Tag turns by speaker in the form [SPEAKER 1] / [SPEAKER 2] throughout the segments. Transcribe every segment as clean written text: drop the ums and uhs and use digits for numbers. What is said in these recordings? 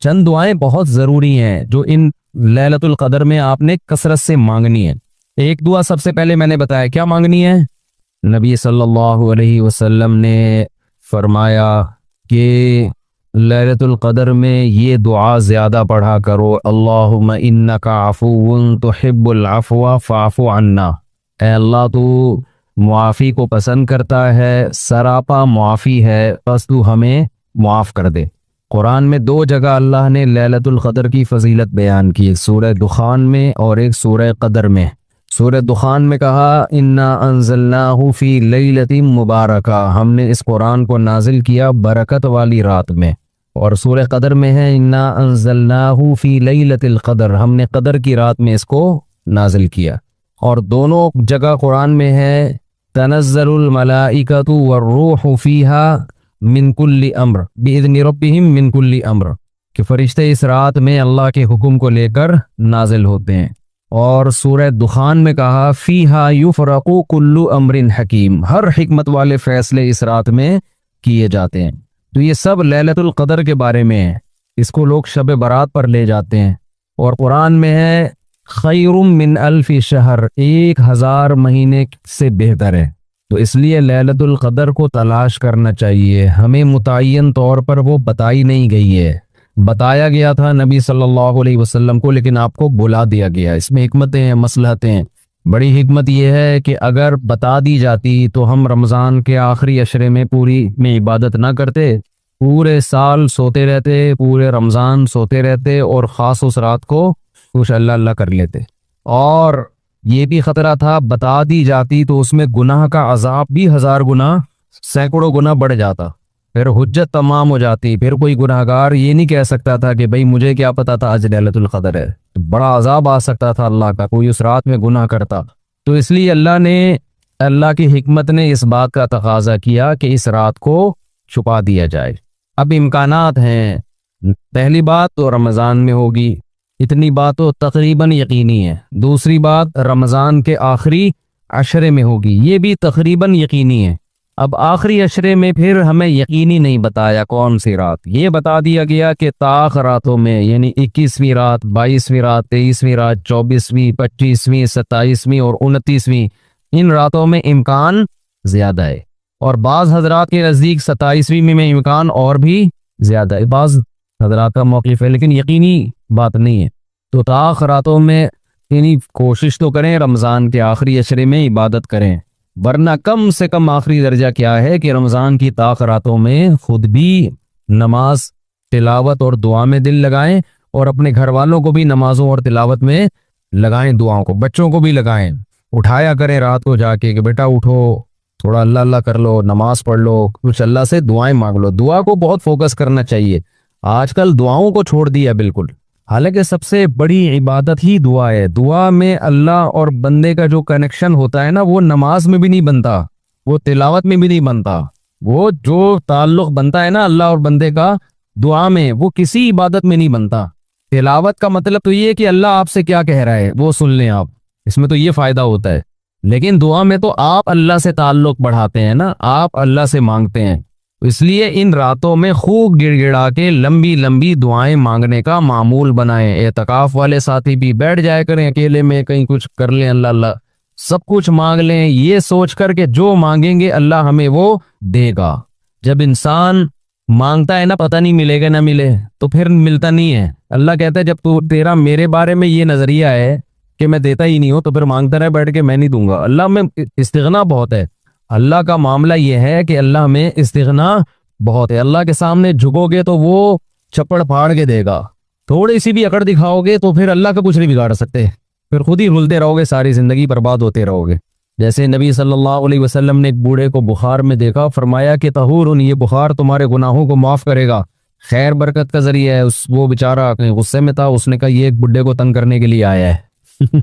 [SPEAKER 1] चंद दुआएं बहुत ज़रूरी हैं जो इन लैलतुल क़द्र में आपने कसरत से मांगनी है। एक दुआ सबसे पहले मैंने बताया क्या मांगनी है। नबी सल्लल्लाहु अलैहि वसल्लम ने फरमाया कि लैलतुल क़द्र में ये दुआ ज़्यादा पढ़ा करो, अल्लाहुम्मा इन्नका अफ़ुव्वुन तुहिब्बुल अफ़्वा फ़अफ़ु अन्ना। ऐ अल्लाह तू मुआफ़ी को पसंद करता है, सरापा मुआफ़ी है, बस तू हमें मुआफ़ कर दे। कुरान में 2 जगह अल्लाह ने लैलतुल क़द्र की फजीलत बयान की, एक सूरह दुखान में और एक सूरह क़द्र में। सूरह दुखान में कहा इन्ना अंज़लनाहु फ़ी लैलतिन मुबारका, हमने इस कुरान को नाजिल किया बरकत वाली रात में। और सूरह क़द्र में है इन्ना अंज़लनाहु फ़ी लैलतिल क़द्र, हमने क़द्र की रात में इसको नाजिल किया। और दोनों जगह कुरान में है तनज़्ज़लुल मलाइकतु वर्रूहु फ़ीहा मिन कुल्ली अम्र बिइज़्नि रब्बिहिम मिन कुल्ली अम्र, कि फरिश्ते इस रात में अल्लाह के हुक्म को लेकर नाजिल होते हैं। और सूरह दुखान में कहा फ़ीहा युफ़रक़ु कुल्लु अम्रिन हकीम, हर हिकमत वाले फैसले इस रात में किए जाते हैं। तो ये सब लैलतुल क़द्र के बारे में है, इसको लोग शब बारात पर ले जाते हैं। और कुरान में है खैरुम मिन अल्फ़ि शहर, 1000 महीने से बेहतर है। तो इसलिए लैलतुल क़द्र को तलाश करना चाहिए। हमें मुतय्यन तौर पर वो बताई नहीं गई है, बताया गया था नबी सल्लल्लाहु अलैहि वसल्लम को, लेकिन आपको बुला दिया गया। इसमें हिकमतें हैं, मसलहतें हैं। बड़ी हिकमत यह है कि अगर बता दी जाती तो हम रमज़ान के आखिरी अशरे में पूरी में इबादत ना करते, पूरे साल सोते रहते, पूरे रमज़ान सोते रहते और ख़ास उस रात को कुछ अल्लाह अल्लाह कर लेते। और ये भी ख़तरा था बता दी जाती तो उसमें गुनाह का अज़ाब भी 1000 गुना, सैकड़ों गुना बढ़ जाता, फिर हुज्जत तमाम हो जाती। फिर कोई गुनाहगार ये नहीं कह सकता था कि भाई मुझे क्या पता था आज लैलतुल क़द्र है। तो बड़ा अज़ाब आ सकता था अल्लाह का, कोई उस रात में गुनाह करता। तो इसलिए अल्लाह की हिकमत ने इस बात का तकाजा किया कि इस रात को छुपा दिया जाए। अब इम्कानात हैं, पहली बात तो रमज़ान में होगी, इतनी बात तो तकरीबन यकीनी है। दूसरी बात रमज़ान के आखिरी अशरे में होगी, ये भी तकरीबन यकीनी है। अब आखिरी अशरे में फिर हमें यकीनी नहीं बताया कौन सी रात, ये बता दिया गया कि ताख रातों में, यानी 21वीं रात, 22वीं रात, 23वीं रात, 24वीं, 25वीं, 27वीं और 29वीं, इन रातों में इम्कान ज़्यादा है। और बाज़ हजरात के नज़दीक 27वीं में इम्कान और भी ज़्यादा है, बाज़ हजरात का मौक़िफ़ है, लेकिन यकीनी बात नहीं है। तो ताख रातों में यानी कोशिश तो करें रमज़ान के आखिरी अशरे में इबादत करें, वरना कम से कम आखिरी दर्जा क्या है कि रमज़ान की ताख रातों में खुद भी नमाज, तिलावत और दुआ में दिल लगाएं और अपने घर वालों को भी नमाजों और तिलावत में लगाएं, दुआओं को बच्चों को भी लगाएं, उठाया करें रात को जाके कि बेटा उठो, थोड़ा अल्लाह अल्लाह कर लो, नमाज पढ़ लो, कुछ अल्लाह से दुआएं मांग लो। दुआ को बहुत फोकस करना चाहिए, आजकल दुआओं को छोड़ दिया बिल्कुल। हालांकि सबसे बड़ी इबादत ही दुआ है। दुआ में अल्लाह और बंदे का जो कनेक्शन होता है ना, वो नमाज में भी नहीं बनता, वो तिलावत में भी नहीं बनता। वो जो ताल्लुक बनता है ना अल्लाह और बंदे का दुआ में, वो किसी इबादत में नहीं बनता। तिलावत का मतलब तो ये कि अल्लाह आपसे क्या कह रहा है वो सुन लें आप, इसमें तो ये फायदा होता है। लेकिन दुआ में तो आप अल्लाह से ताल्लुक बढ़ाते हैं ना, आप अल्लाह से मांगते हैं। इसलिए इन रातों में खूब गिड़गिड़ा के लंबी लंबी दुआएं मांगने का मामूल बनाएं। एतकाफ वाले साथी भी बैठ जाया करें अकेले में, कहीं कुछ कर लें, अल्लाह अल्लाह सब कुछ मांग लें, ये सोच कर के जो मांगेंगे अल्लाह हमें वो देगा। जब इंसान मांगता है ना, पता नहीं मिलेगा ना मिले, तो फिर मिलता नहीं है। अल्लाह कहता है जब तू तेरा मेरे बारे में ये नजरिया है कि मैं देता ही नहीं हूं, तो फिर मांगता रहे बैठ के, मैं नहीं दूंगा। अल्लाह में इस्तिगना बहुत है। अल्लाह का मामला यह है कि अल्लाह में इस्तिगना बहुत है। अल्लाह के सामने झुकोगे तो वो चप्पड़ फाड़ के देगा, थोड़ी सी भी अकड़ दिखाओगे तो फिर अल्लाह का कुछ नहीं बिगाड़ सकते, फिर खुद ही रुलते रहोगे, सारी जिंदगी बर्बाद होते रहोगे। जैसे नबी सल्लल्लाहु अलैहि वसल्लम ने एक बूढ़े को बुखार में देखा, फरमाया कि तहूरुन, ये बुखार तुम्हारे गुनाहों को माफ करेगा, खैर बरकत का जरिया है। वो बेचारा गुस्से में था, उसने कहा ये एक बुढ़े को तंग करने के लिए आया है।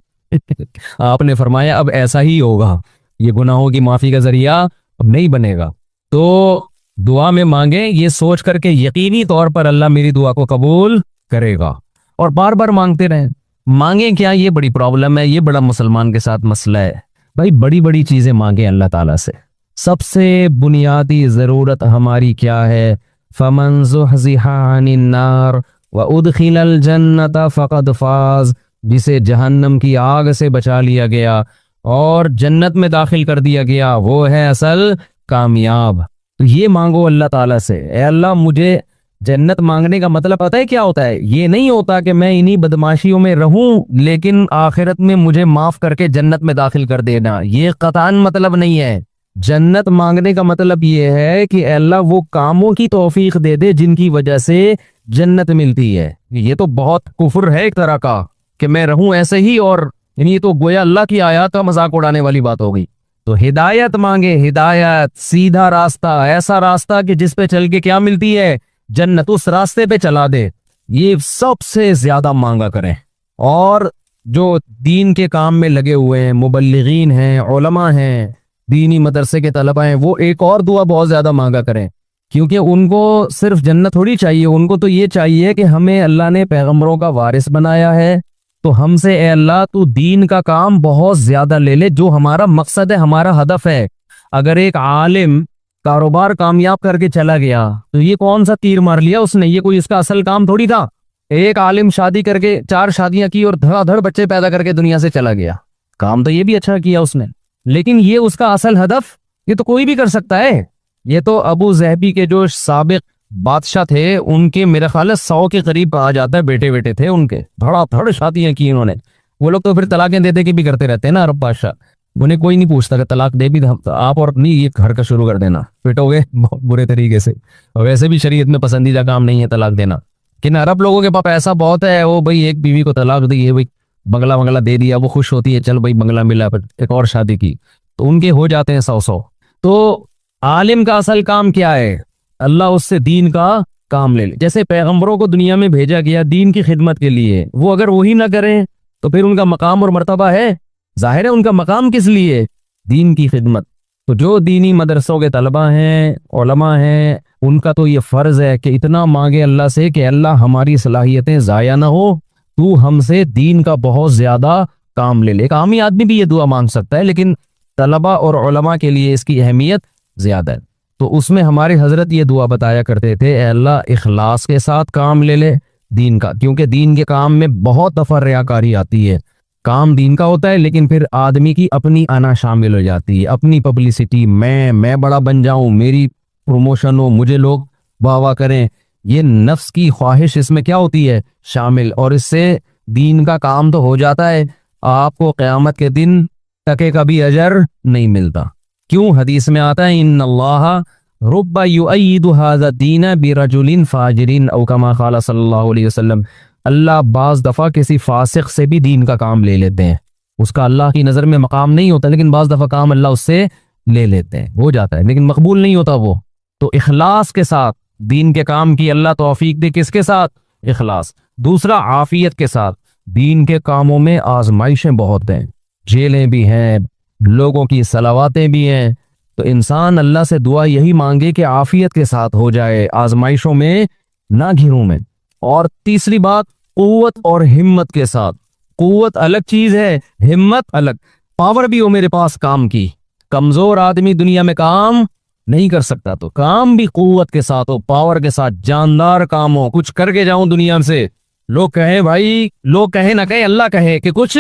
[SPEAKER 1] आपने फरमाया अब ऐसा ही होगा, ये गुनाहों की माफी का जरिया अब नहीं बनेगा। तो दुआ में मांगे ये सोच करके यकीनी तौर पर अल्लाह मेरी दुआ को कबूल करेगा, और बार बार मांगते रहें। मांगे क्या, ये बड़ी प्रॉब्लम है, ये बड़ा मुसलमान के साथ मसला है। भाई बड़ी बड़ी चीजें मांगे अल्लाह ताला से। सबसे बुनियादी जरूरत हमारी क्या है? फमन ज़ुहज़िहा अनिन नार व उदखिलल जन्नत फ़क़द फ़ाज़, जिसे जहन्नम की आग से बचा लिया गया और जन्नत में दाखिल कर दिया गया, वो है असल कामयाब। तो ये मांगो अल्लाह ताला से, ए अल्लाह मुझे जन्नत मांगने का मतलब पता है क्या होता है? ये नहीं होता कि मैं इन्हीं बदमाशियों में रहूं लेकिन आखिरत में मुझे माफ करके जन्नत में दाखिल कर देना, ये कतान मतलब नहीं है। जन्नत मांगने का मतलब ये है कि अल्लाह वो कामों की तौफीक दे दे जिनकी वजह से जन्नत मिलती है। ये तो बहुत कुफर है एक तरह का कि मैं रहूं ऐसे ही, और ये तो गोया अल्लाह की आयत का मजाक उड़ाने वाली बात हो गई। तो हिदायत मांगे, हिदायत, सीधा रास्ता, ऐसा रास्ता कि जिस पे चल के क्या मिलती है? जन्नत, उस रास्ते पे चला दे, ये सबसे ज्यादा मांगा करें। और जो दीन के काम में लगे हुए हैं, मुबल्लिगीन हैं, उलमा हैं, दीनी मदरसे के तलबा हैं, वो एक और दुआ बहुत ज्यादा मांगा करें, क्योंकि उनको सिर्फ जन्नत थोड़ी चाहिए, उनको तो ये चाहिए कि हमें अल्लाह ने पैगंबरों का वारिस बनाया है, तो हमसे ए अल्लाह तू दीन का काम बहुत ज्यादा ले ले, जो हमारा मकसद है, हमारा हदफ है। अगर एक आलिम कारोबार कामयाब करके चला गया तो ये कौन सा तीर मार लिया उसने? ये कोई इसका असल काम थोड़ी था। एक आलिम शादी करके 4 शादियां की और धड़ाधड़ बच्चे पैदा करके दुनिया से चला गया, काम तो ये भी अच्छा किया उसने, लेकिन ये उसका असल हदफ? ये तो कोई भी कर सकता है। ये तो अबू ज़हबी के जो साबिक बादशाह थे, उनके मेरे ख्याल है 100 के करीब आ जाता है बेटे बेटे थे उनके, धड़ाधड़ शादियां की उन्होंने। वो लोग तो फिर तलाकें दे दे के भी करते रहते हैं ना अरब बादशाह, उन्हें कोई नहीं पूछता कि तलाक दे भी तो आप और नहीं, ये घर का शुरू कर देना, पिटोगे बहुत बुरे तरीके से। और वैसे भी शरीयत में पसंदीदा काम नहीं है तलाक देना, लेकिन अरब लोगों के पास पैसा बहुत है, वो भाई एक बीवी को तलाक दी है, भाई बंगला बंगला दे दिया, वो खुश होती है, चल भाई बंगला मिला, पर एक और शादी की, तो उनके हो जाते हैं 100। तो आलिम का असल काम क्या है? अल्लाह उससे दीन का काम ले ले। जैसे पैगंबरों को दुनिया में भेजा गया दीन की खिदमत के लिए, वो अगर वही ना करें तो फिर उनका मकाम और मर्तबा है? जाहिर है उनका मकाम किस लिए? दीन की खिदमत। तो जो दीनी मदरसों के तलबा हैं, उलमा हैं, उनका तो ये फर्ज है कि इतना मांगे अल्लाह से कि अल्लाह हमारी सलाहियतें ज़ाया ना हो, तू हमसे दीन का बहुत ज्यादा काम ले ले। एक आमी आदमी भी ये दुआ मांग सकता है, लेकिन तलबा और उलमा के लिए इसकी अहमियत ज्यादा है। तो उसमें हमारे हजरत ये दुआ बताया करते थे, ए अल्लाह इखलास के साथ काम ले ले दीन का, क्योंकि दीन के काम में बहुत दफा रियाकारी आती है। काम दीन का होता है लेकिन फिर आदमी की अपनी आना शामिल हो जाती है, अपनी पब्लिसिटी, मैं बड़ा बन जाऊं, मेरी प्रमोशन हो, मुझे लोग वाह वाह करें, ये नफ्स की ख्वाहिश इसमें क्या होती है शामिल, और इससे दीन का काम तो हो जाता है, आपको क़यामत के दिन टके का भी अजर नहीं मिलता। क्यों? हदीस में आता है, इन्नल्लाह रुब्बा युअय्यिदु हाज़ा दीन बिरजुलिन फाजिरिन औ कमा क़ाला सल्लल्लाहु अलैहि वसल्लम। अल्लाह बाज दफा किसी फासिक से भी दीन का काम ले लेते हैं, उसका अल्लाह की नजर में मकाम नहीं होता, लेकिन बाज दफा काम अल्लाह उससे ले लेते हैं, हो जाता है, लेकिन मकबूल नहीं होता वो। तो इखलास के साथ दीन के काम की अल्लाह तौफीक दे। किसके साथ? इखलास। दूसरा, आफियत के साथ। दीन के कामों में आजमाइशें बहुत हैं, जेलें भी हैं, लोगों की सलावातें भी हैं, तो इंसान अल्लाह से दुआ यही मांगे कि आफियत के साथ हो जाए, आजमाइशों में ना घिरूं में। और तीसरी बात, कुव्वत और हिम्मत के साथ। कुव्वत अलग चीज है, हिम्मत अलग। पावर भी हो मेरे पास काम की, कमजोर आदमी दुनिया में काम नहीं कर सकता, तो काम भी कुव्वत के साथ हो, पावर के साथ, जानदार काम हो, कुछ करके जाऊं दुनिया से, लोग कहे भाई, लोग कहे ना कहे, अल्लाह कहे कि कुछ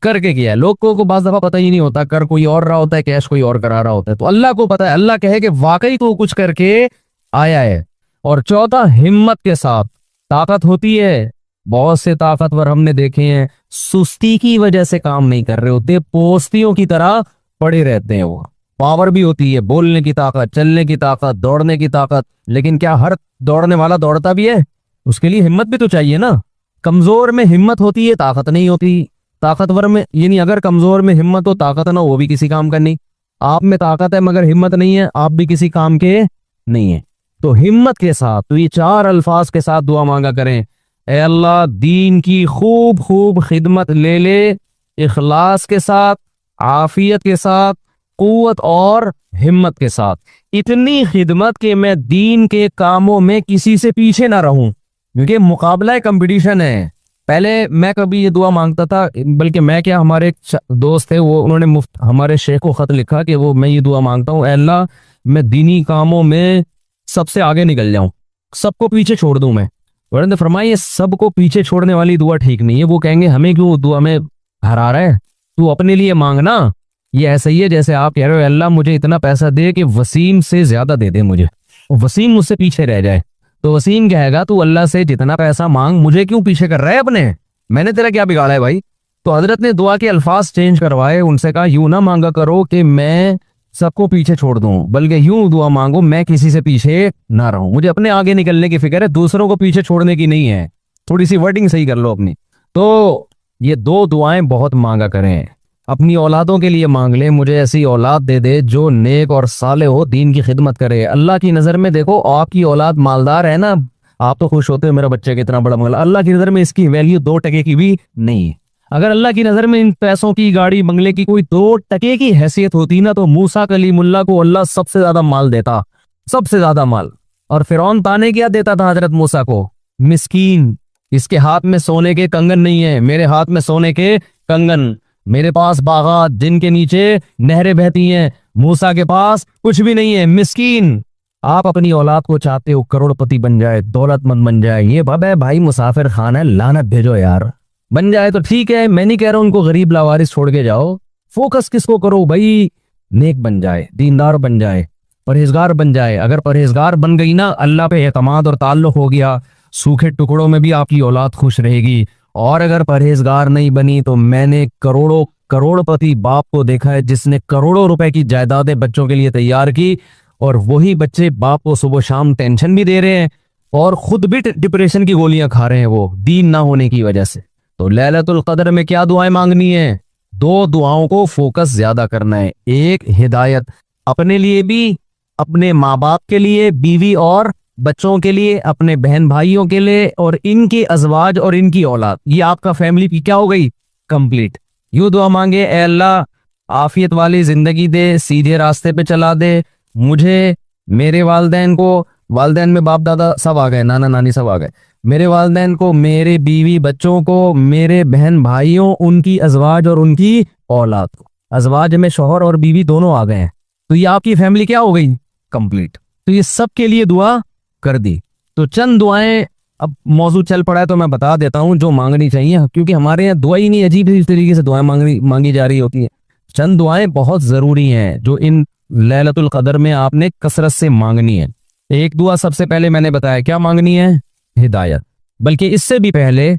[SPEAKER 1] करके गया है। लोगों को बाज दफा पता ही नहीं होता, कर कोई और रहा होता है, कैश कोई और करा रहा होता है, तो अल्लाह को पता है, अल्लाह कहे कि वाकई को कुछ करके आया है। और चौथा, हिम्मत के साथ। ताकत होती है, बहुत से ताकतवर हमने देखे हैं सुस्ती की वजह से काम नहीं कर रहे होते, पोस्तियों की तरह पड़े रहते हैं। वो पावर भी होती है, बोलने की ताकत, चलने की ताकत, दौड़ने की ताकत, लेकिन क्या हर दौड़ने वाला दौड़ता भी है? उसके लिए हिम्मत भी तो चाहिए ना। कमजोर में हिम्मत होती है, ताकत नहीं होती। ताकतवर में, यानी अगर कमजोर में हिम्मत हो, ताकत ना हो, वो भी किसी काम का नहीं। आप में ताकत है मगर हिम्मत नहीं है, आप भी किसी काम के नहीं है। तो हिम्मत के साथ, तो ये 4 अल्फाज के साथ दुआ मांगा करें, ए अल्लाह दीन की खूब खूब खिदमत ले ले, इखलास के साथ, आफियत के साथ, कुव्वत और हिम्मत के साथ। इतनी खिदमत कि मैं दीन के कामों में किसी से पीछे ना रहूं, क्योंकि मुकाबला है, कंपटीशन है। पहले मैं कभी ये दुआ मांगता था, बल्कि मैं क्या, हमारे एक दोस्त थे, वो उन्होंने मुफ्त हमारे शेख को खत लिखा कि वो मैं ये दुआ मांगता हूँ, अल्लाह मैं दीनी कामों में सबसे आगे निकल जाऊं, सबको पीछे छोड़ दूं मैं, वरना फरमाइए सबको पीछे छोड़ने वाली दुआ ठीक नहीं है। वो कहेंगे हमें क्यों दुआ में हरा रहा है, तू अपने लिए मांगना। ये ऐसा ही है जैसे आप कह रहे हो अल्लाह मुझे इतना पैसा दे कि वसीम से ज्यादा दे दे मुझे, और वसीम मुझसे पीछे रह जाए। तो वसीम कहेगा तू अल्लाह से जितना पैसा मांग, मुझे क्यों पीछे कर रहा है अपने, मैंने तेरा क्या बिगाड़ा है भाई। तो हजरत ने दुआ के अल्फाज चेंज करवाए, उनसे कहा यूं ना मांगा करो कि मैं सबको पीछे छोड़ दूं, बल्कि यूं दुआ मांगो मैं किसी से पीछे ना रहूं, मुझे अपने आगे निकलने की फिक्र है, दूसरों को पीछे छोड़ने की नहीं है। थोड़ी सी वर्डिंग सही कर लो अपनी। तो ये दो दुआएं बहुत मांगा करें। अपनी औलादों के लिए मांग ले, मुझे ऐसी औलाद दे दे जो नेक और साले हो, दीन की खिदमत करे। अल्लाह की नजर में देखो आपकी औलाद मालदार है ना, आप तो खुश होते हो मेरा बच्चा कितना बड़ा माल। अल्लाह की नजर में इसकी वैल्यू 2 टके की भी नहीं है। अगर अल्लाह की नजर में इन पैसों की, गाड़ी बंगले की कोई 2 टके की हैसियत होती ना, तो मूसा कलीमुल्लाह को अल्लाह सबसे ज्यादा माल देता, सबसे ज्यादा माल। और फिरौन ताने क्या देता था हजरत मूसा को, मिस्कीन, इसके हाथ में सोने के कंगन नहीं है, मेरे हाथ में सोने के कंगन, मेरे पास बागात जिनके नीचे नहरें बहती हैं, मूसा के पास कुछ भी नहीं है, मिस्कीन। आप अपनी औलाद को चाहते हो करोड़पति बन जाए, दौलतमंद बन जाए, ये बब है भाई मुसाफिर खाना है, लानत भेजो यार। बन जाए तो ठीक है, मैं नहीं कह रहा उनको गरीब लावारिस छोड़ के जाओ। फोकस किसको करो भाई, नेक बन जाए, दीनदार बन जाए, परहेजगार बन जाए। अगर परहेजगार बन गई ना, अल्लाह पे एतमाद और ताल्लुक हो गया, सूखे टुकड़ों में भी आपकी औलाद खुश रहेगी। और अगर परहेजगार नहीं बनी तो मैंने करोड़ों करोड़पति बाप को देखा है जिसने करोड़ों रुपए की जायदादें बच्चों के लिए तैयार की, और वही बच्चे बाप को सुबह शाम टेंशन भी दे रहे हैं और खुद भी डिप्रेशन की गोलियां खा रहे हैं, वो दीन ना होने की वजह से। तो लैलतुल कदर में क्या दुआएं मांगनी है, 2 दुआओं को फोकस ज्यादा करना है। एक हिदायत अपने लिए भी, अपने माँ बाप के लिए, बीवी और बच्चों के लिए, अपने बहन भाइयों के लिए, और इनके अजवाज और इनकी औलाद, ये आपका फैमिली की क्या हो गई, कंप्लीट। यूं दुआ मांगे, ए अल्लाह आफियत वाली जिंदगी दे, सीधे रास्ते पे चला दे मुझे, मेरे वालदैन को, वालदैन में बाप दादा सब आ गए, नाना नानी सब आ गए, मेरे वालदैन को, मेरे बीवी बच्चों को, मेरे बहन भाइयों, उनकी अजवाज और उनकी औलाद को। अजवाज में शौहर और बीवी दोनों आ गए हैं, तो ये आपकी फैमिली क्या हो गई, कंप्लीट। तो ये सब के लिए दुआ कर दी। तो चंद दुआएं, अब मौजूद चल पड़ा है तो मैं बता देता हूं जो मांगनी चाहिए, क्योंकि हमारे यहाँ दुआ ही नहीं, अजीब इस तरीके से दुआएं मांगी जा रही होती है। चंद दुआएं बहुत जरूरी हैं जो इन लैलतुल कदर में आपने कसरत से मांगनी है। एक दुआ सबसे पहले मैंने बताया क्या मांगनी है, हिदायत, बल्कि इससे भी पहले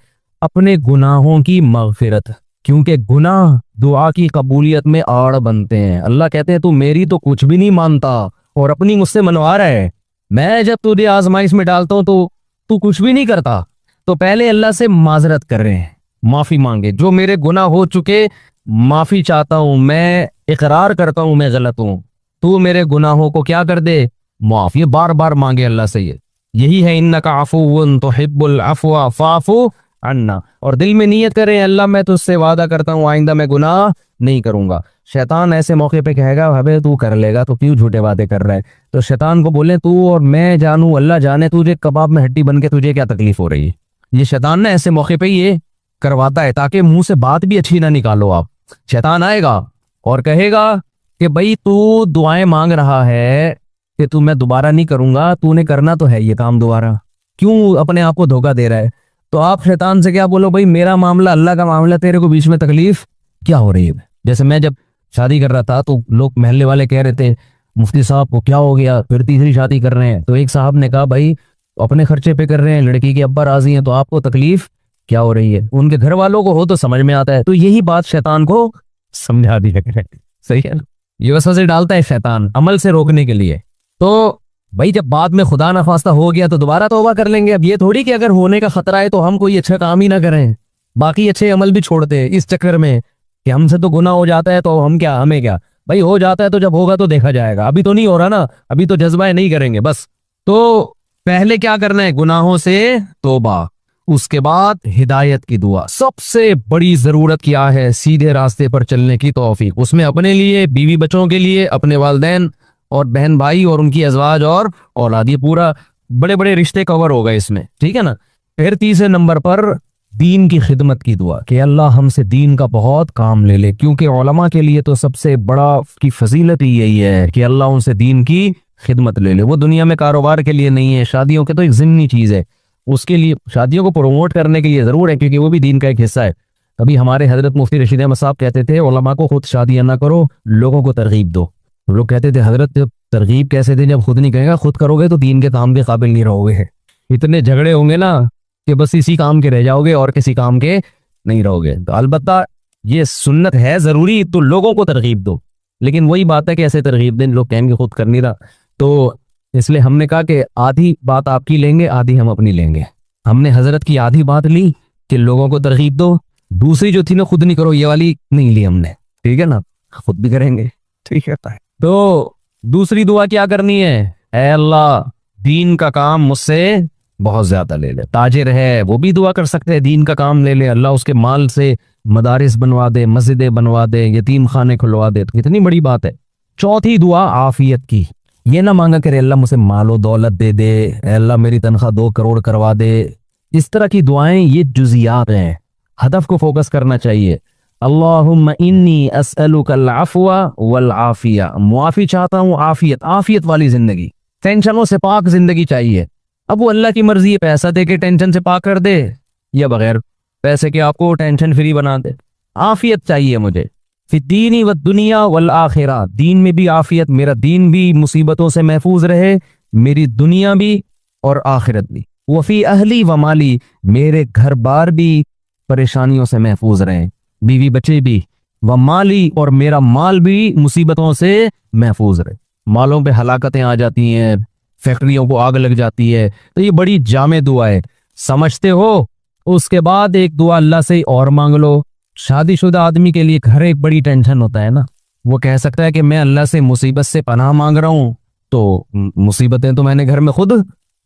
[SPEAKER 1] अपने गुनाहों की मगफिरत, क्योंकि गुनाह दुआ की कबूलियत में आड़ बनते हैं। अल्लाह कहते हैं तू मेरी तो कुछ भी नहीं मानता और अपनी मुझसे मनवा रहा है, मैं जब तुझे आजमाइश में डालता हूं तो तू कुछ भी नहीं करता। तो पहले अल्लाह से माजरत कर रहे हैं, माफी मांगे, जो मेरे गुनाह हो चुके माफी चाहता हूं, मैं इकरार करता हूं मैं गलत हूं, तू मेरे गुनाहों को क्या कर दे, माफ। ये बार बार मांगे अल्लाह से, यही है इन्नका अफुव्वुन तुहिब्बुल अफ़्वा फ़अफ़ु अन्ना। और दिल में नियत करें अल्लाह मैं तुझसे वादा करता हूं आइंदा मैं गुनाह नहीं करूंगा। शैतान ऐसे मौके पे कहेगा अबे तू कर लेगा तो क्यों झूठे वादे कर रहा है। तो शैतान को बोले तू और मैं जानू अल्लाह जाने तुझे कबाब में हड्डी बन के तुझे क्या तकलीफ हो रही है। ये शैतान ना ऐसे मौके पे ये करवाता है ताकि मुंह से बात भी अच्छी ना निकालो आप। शैतान आएगा और कहेगा कि भाई तू दुआएं मांग रहा है कि तू मैं दोबारा नहीं करूंगा, तूने करना तो है ये काम दोबारा, क्यों अपने आप को धोखा दे रहा है। तो आप शैतान से क्या बोलो, भाई मेरा मामला अल्लाह का मामला, तेरे को बीच में तकलीफ क्या हो रही है। जैसे मैं जब शादी कर रहा था तो लोग मोहल्ले वाले कह रहे थे मुफ्ती साहब को क्या हो गया, फिर तीसरी शादी कर रहे हैं। तो एक साहब ने कहा भाई अपने खर्चे पे कर रहे हैं, लड़की के अब्बा राजी हैं, तो आपको तकलीफ क्या हो रही है। उनके घर वालों को हो तो समझ में आता है। तो यही बात शैतान को समझा दी है, सही है। ये वसवसे डालता है शैतान अमल से रोकने के लिए। तो भाई जब बाद में खुदा ना खास्ता हो गया तो दोबारा तौबा कर लेंगे। अब ये थोड़ी कि अगर होने का खतरा है तो हम कोई अच्छा काम ही ना करें, बाकी अच्छे अमल भी छोड़ दे इस चक्कर में कि हमसे तो गुनाह हो जाता है तो हम क्या, हमें क्या। भाई हो जाता है तो जब होगा तो देखा जाएगा, अभी तो नहीं हो रहा ना, अभी तो जज्बा नहीं करेंगे बस। तो पहले क्या करना है, गुनाहों से तौबा, उसके बाद हिदायत की दुआ। सबसे बड़ी जरूरत क्या है, सीधे रास्ते पर चलने की तौफीक, उसमें अपने लिए, बीवी बच्चों के लिए, अपने वालिदैन और बहन भाई और उनकी अजवाज और औलाद, ये पूरा बड़े बड़े रिश्ते कवर हो गए इसमें, ठीक है ना। फिर तीसरे नंबर पर दीन की खिदमत की दुआ कि अल्लाह हमसे दीन का बहुत काम ले ले, क्योंकि उलमा के लिए तो सबसे बड़ा की फजीलत ही यही है कि अल्लाह उनसे दीन की खिदमत ले ले। वो दुनिया में कारोबार के लिए नहीं है, शादियों के तो एक ज़िम्नी चीज़ है, उसके लिए शादियों को प्रमोट करने के लिए ज़रूर है, क्योंकि वो भी दीन का एक हिस्सा है। कभी हमारे हजरत मुफ्ती रशीद अहमद साहब कहते थे, उलमा को खुद शादियां ना करो, लोगों को तरगीब दो। लोग कहते थे हजरत जब तरगीब कैसे दें, जब खुद नहीं कहेगा, खुद करोगे तो दीन के काम के काबिल नहीं रहोगे। इतने झगड़े होंगे ना कि बस इसी काम के रह जाओगे और किसी काम के नहीं रहोगे। तो अलबत्ता ये सुन्नत है ज़रूरी, तो लोगों को तरगीब दो, लेकिन वही बात है कि ऐसे तरगीब दें, लोग कहेंगे खुद कर नहीं रहा। तो इसलिए हमने कहा कि आधी बात आपकी लेंगे, आधी हम अपनी लेंगे। हमने हजरत की आधी बात ली कि लोगों को तरगीब दो, दूसरी जो थी ना खुद नहीं करो, ये वाली नहीं ली हमने, ठीक है ना, खुद भी करेंगे, ठीक है। तो दूसरी दुआ क्या करनी है, ऐ अल्लाह दीन का काम मुझसे बहुत ज्यादा ले ले। ताजिर है वो भी दुआ कर सकते हैं, दीन का काम ले ले, अल्लाह उसके माल से मदारिस बनवा दे, मस्जिदें बनवा दे, यतीम खाने खुलवा दे, तो कितनी बड़ी बात है। चौथी दुआ आफियत की, ये ना मांगा करे अल्लाह मुझे मालो दौलत दे दे, अल्लाह मेरी तनख्वाह 2 करोड़ करवा दे, इस तरह की दुआएं ये जुजियात हैं, हदफ को फोकस करना चाहिए। अल्लाहुम्मा इन्नी अस्अलुकल अफ़्वा वल आफिया, मुआफी चाहता हूँ, आफियत, आफियत वाली जिंदगी, टेंशनों से पाक जिंदगी चाहिए। अब वो अल्लाह की मर्जी है, पैसा दे के टेंशन से पाक कर दे या बगैर पैसे के आपको टेंशन फ्री बना दे। आफियत चाहिए मुझे, फिद्दीनी व दुनिया वल आखिरा, दीन में भी आफियत, मेरा दीन भी मुसीबतों से महफूज रहे, मेरी दुनिया भी और आखिरत भी। वफी अहली व माली, मेरे घर बार भी परेशानियों से महफूज रहे, बीवी बच्चे भी, व माली, और मेरा माल भी मुसीबतों से महफूज रहे। मालों पे हलाकतें आ जाती हैं, फैक्ट्रियों को आग लग जाती है, तो ये बड़ी जामे दुआ है, समझते हो। उसके बाद एक दुआ अल्लाह से और मांग लो। शादीशुदा आदमी के लिए घर एक बड़ी टेंशन होता है ना, वो कह सकता है कि मैं अल्लाह से मुसीबत से पनाह मांग रहा हूँ, तो मुसीबतें तो मैंने घर में खुद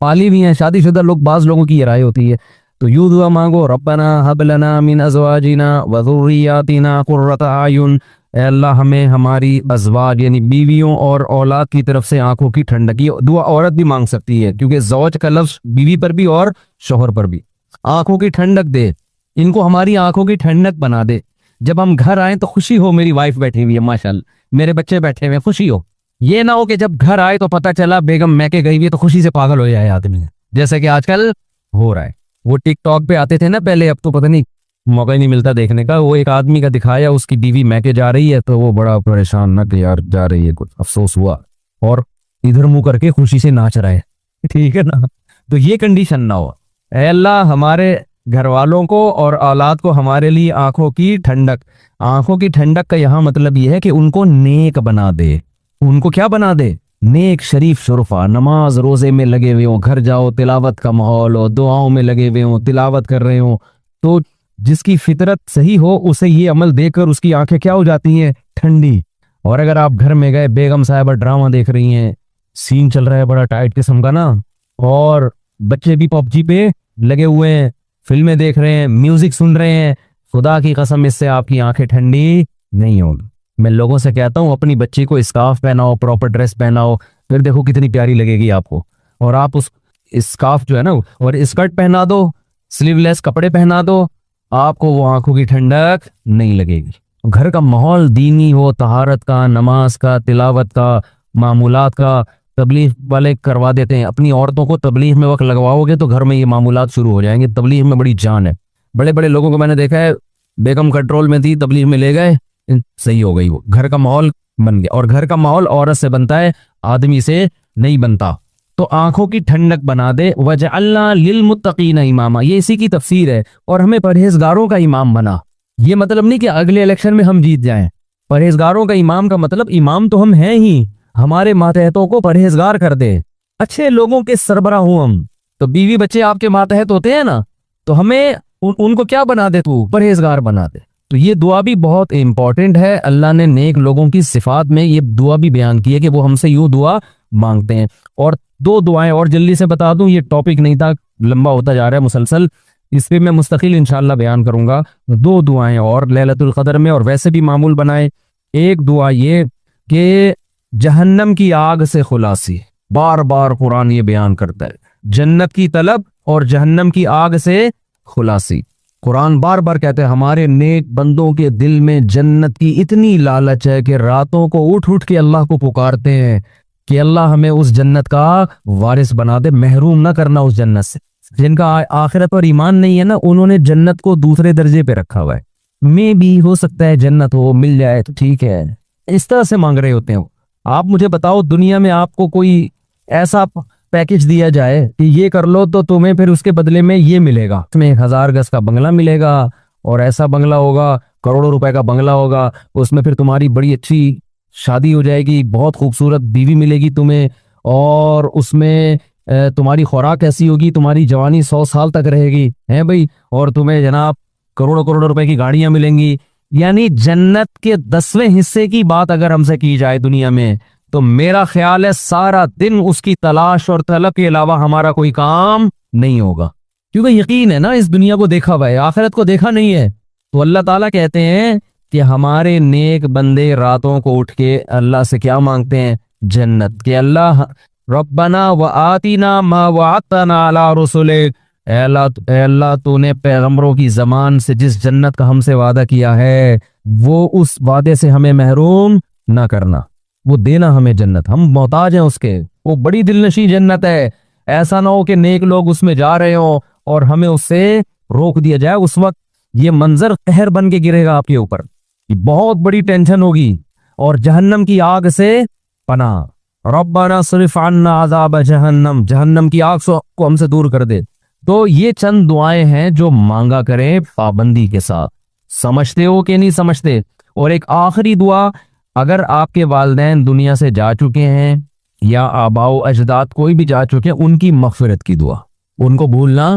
[SPEAKER 1] पाली हुई हैं। शादीशुदा लोग, बाज लोगों की ये राय होती है, तो यूं दुआ मांगो, रब्बना हब लना मिन अज़वाजिना व ज़ुर्रियातिना कुर्रता आयुन, अल्लाह हमें हमारी अज़वाज यानी बीवियों और औलाद की तरफ से आंखों की ठंडक। ये दुआ औरत भी मांग सकती है, क्योंकि ज़ौज का लफ्ज़ बीवी पर भी और शोहर पर भी। आंखों की ठंडक दे, इनको हमारी आंखों की ठंडक बना दे, जब हम घर आए तो खुशी हो, मेरी वाइफ बैठी हुई है माशाल्लाह, मेरे बच्चे बैठे हुए, खुशी हो। ये ना हो कि जब घर आए तो पता चला बेगम मैके गई हुई है, तो खुशी से पागल हो जाए आदमी, जैसे कि आजकल हो रहा है। वो टिकटॉक पे आते थे ना पहले, अब तो पता नहीं, मौका ही नहीं मिलता देखने का। वो एक आदमी का दिखाया, उसकी बीवी मैके जा रही है, तो वो बड़ा परेशान ना कि यार जा रही है, कुछ अफसोस हुआ, और इधर मुंह करके खुशी से नाच रहा है, ठीक है ना। तो ये कंडीशन ना हो। ऐ अल्लाह हमारे घर वालों को और औलाद को हमारे लिए आंखों की ठंडक। आंखों की ठंडक का यहाँ मतलब यह है कि उनको नेक बना दे। उनको क्या बना दे, नेक, शरीफ, शुरफा, नमाज रोजे में लगे हुए हो, घर जाओ तिलावत का माहौल हो, दुआओं में लगे हुए हो, तिलावत कर रहे हो, तो जिसकी फितरत सही हो उसे ये अमल देकर उसकी आंखें क्या हो जाती हैं, ठंडी। और अगर आप घर में गए, बेगम साहिबा ड्रामा देख रही हैं, सीन चल रहा है बड़ा टाइट किस्म का ना, और बच्चे भी पबजी पे लगे हुए हैं, फिल्में देख रहे हैं, म्यूजिक सुन रहे हैं, खुदा की कसम इससे आपकी आंखें ठंडी नहीं होगी। मैं लोगों से कहता हूँ अपनी बच्ची को स्कार्फ पहनाओ, प्रॉपर ड्रेस पहनाओ, फिर देखो कितनी प्यारी लगेगी आपको। और आप उस स्कार्फ जो है ना, और स्कर्ट पहना दो, स्लीवलेस कपड़े पहना दो, आपको वो आंखों की ठंडक नहीं लगेगी। घर का माहौल दीनी हो, तहारत का, नमाज का, तिलावत का, मामूलात का। तबलीग वाले करवा देते हैं, अपनी औरतों को तबलीग में वक्त लगवाओगे तो घर में ये मामूलात शुरू हो जाएंगे। तबलीग में बड़ी जान है, बड़े बड़े लोगों को मैंने देखा है, बेगम कंट्रोल में थी, तबलीग में ले गए, सही हो गई, वो घर का माहौल बन गया। और घर का माहौल औरत से बनता है, आदमी से नहीं बनता। तो आंखों की ठंडक बना दे। वजअलना लिलमुत्तकीना इमामा, ये इसी की तफसीर है। और हमें परहेजगारों का इमाम बना। ये मतलब नहीं कि अगले इलेक्शन में हम जीत जाएं। परहेजगारों का इमाम का मतलब इमाम तो हम हैं ही, हमारे मातहतों को परहेजगार कर दे, अच्छे लोगों के सरबराह हूं हम। तो बीवी बच्चे आपके मातहत होते हैं ना, तो हमें उनको क्या बना दे, तू परहेजगार बना दे। तो ये दुआ भी बहुत इंपॉर्टेंट है। अल्लाह ने नेक लोगों की सिफात में ये दुआ भी बयान की है कि वो हमसे यूं दुआ मांगते हैं। और 2 दुआएं और जल्दी से बता दूं, ये टॉपिक नहीं था, लंबा होता जा रहा है मुसलसल, इस पे मैं मुस्तकिल इंशाल्लाह बयान करूंगा। 2 दुआएं और लैलतुल क़द्र में, और वैसे भी मामूल बनाए। एक दुआ ये कि जहन्नम की आग से खुलासी, बार बार कुरान ये बयान करता है, जन्नत की तलब और जहन्नम की आग से खुलासी। कुरान बार बार कहते हैं हमारे नेक बंदों के दिल में जन्नत की इतनी लालच है कि रातों को उठ उठ के अल्लाह को पुकारते हैं कि अल्लाह हमें उस जन्नत का वारिस बना दे, महरूम ना करना उस जन्नत से। जिनका आखिरत पर ईमान नहीं है ना, उन्होंने जन्नत को दूसरे दर्जे पे रखा हुआ है। में भी हो सकता है जन्नत हो, मिल जाए तो ठीक है, इस तरह से मांग रहे होते हैं। आप मुझे बताओ, दुनिया में आपको कोई ऐसा पैकेज दिया जाए कि ये कर लो तो तुम्हें फिर उसके बदले में ये मिलेगा, तुम्हें 1000 गज का बंगला मिलेगा, और ऐसा बंगला होगा, करोड़ों रुपए का बंगला होगा, उसमें फिर तुम्हारी बड़ी अच्छी शादी हो जाएगी, बहुत खूबसूरत बीवी मिलेगी तुम्हें, और उसमें तुम्हारी खुराक ऐसी होगी, तुम्हारी जवानी 100 साल तक रहेगी, है भाई, और तुम्हें जनाब करोड़ों करोड़ों रुपए की गाड़ियां मिलेंगी। यानी जन्नत के 10वें हिस्से की बात अगर हमसे की जाए दुनिया में, तो मेरा ख्याल है सारा दिन उसकी तलाश और तलब के अलावा हमारा कोई काम नहीं होगा। क्योंकि यकीन है ना, इस दुनिया को देखा हुआ है, आखिरत को देखा नहीं है। तो अल्लाह ताला कहते हैं कि हमारे नेक बंदे रातों को उठ के अल्लाह से क्या मांगते हैं? जन्नत। के अल्लाह रब्बना व आतीना मा वअदतना अला रुसुलिक, ऐ अल्लाह तूने पैगंबरों की जबान से जिस जन्नत का हमसे वादा किया है, वो उस वादे से हमें महरूम ना करना, वो देना हमें जन्नत, हम मोहताज हैं उसके। वो बड़ी दिलनशी जन्नत है, ऐसा ना हो कि नेक लोग उसमें जा रहे हो और हमें उससे रोक दिया जाए। उस वक्त ये मंजर कहर बन के गिरेगा आपके ऊपर, बहुत बड़ी टेंशन होगी। और जहन्नम की आग से पनाह, रब्बना सिर्फ अन्ना अज़ाब जहन्नम, जहन्नम की आग को हमसे दूर कर दे। तो ये चंद दुआएं हैं जो मांगा करें पाबंदी के साथ। समझते हो कि नहीं समझते? और एक आखिरी दुआ, अगर आपके वालिदैन दुनिया से जा चुके हैं या आबाओ अजदाद कोई भी जा चुके हैं, उनकी मगफिरत की दुआ, उनको भूलना,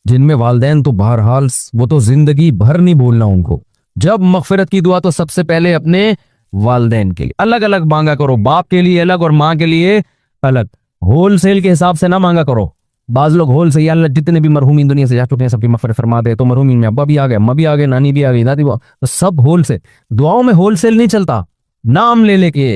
[SPEAKER 1] जिनमें वालिदैन तो बहरहाल वो तो जिंदगी भर नहीं भूलना उनको। जब मगफिरत की दुआ तो सबसे पहले अपने वालिदैन के लिए अलग अलग मांगा करो, बाप के लिए अलग और माँ के लिए अलग। होलसेल के हिसाब से ना मांगा करो। बाज लोग होलसेल, या अल्लाह जितने भी मरहूमीन दुनिया से जा चुके हैं सबकी मगफिरत फरमा दे, तो मरहूमीन में अब्बा भी आ गए, अम्मा भी आ गए, नानी भी आ गई, दादी, तो सब होलसेल। दुआओं में होलसेल नहीं चलता, नाम ले लेके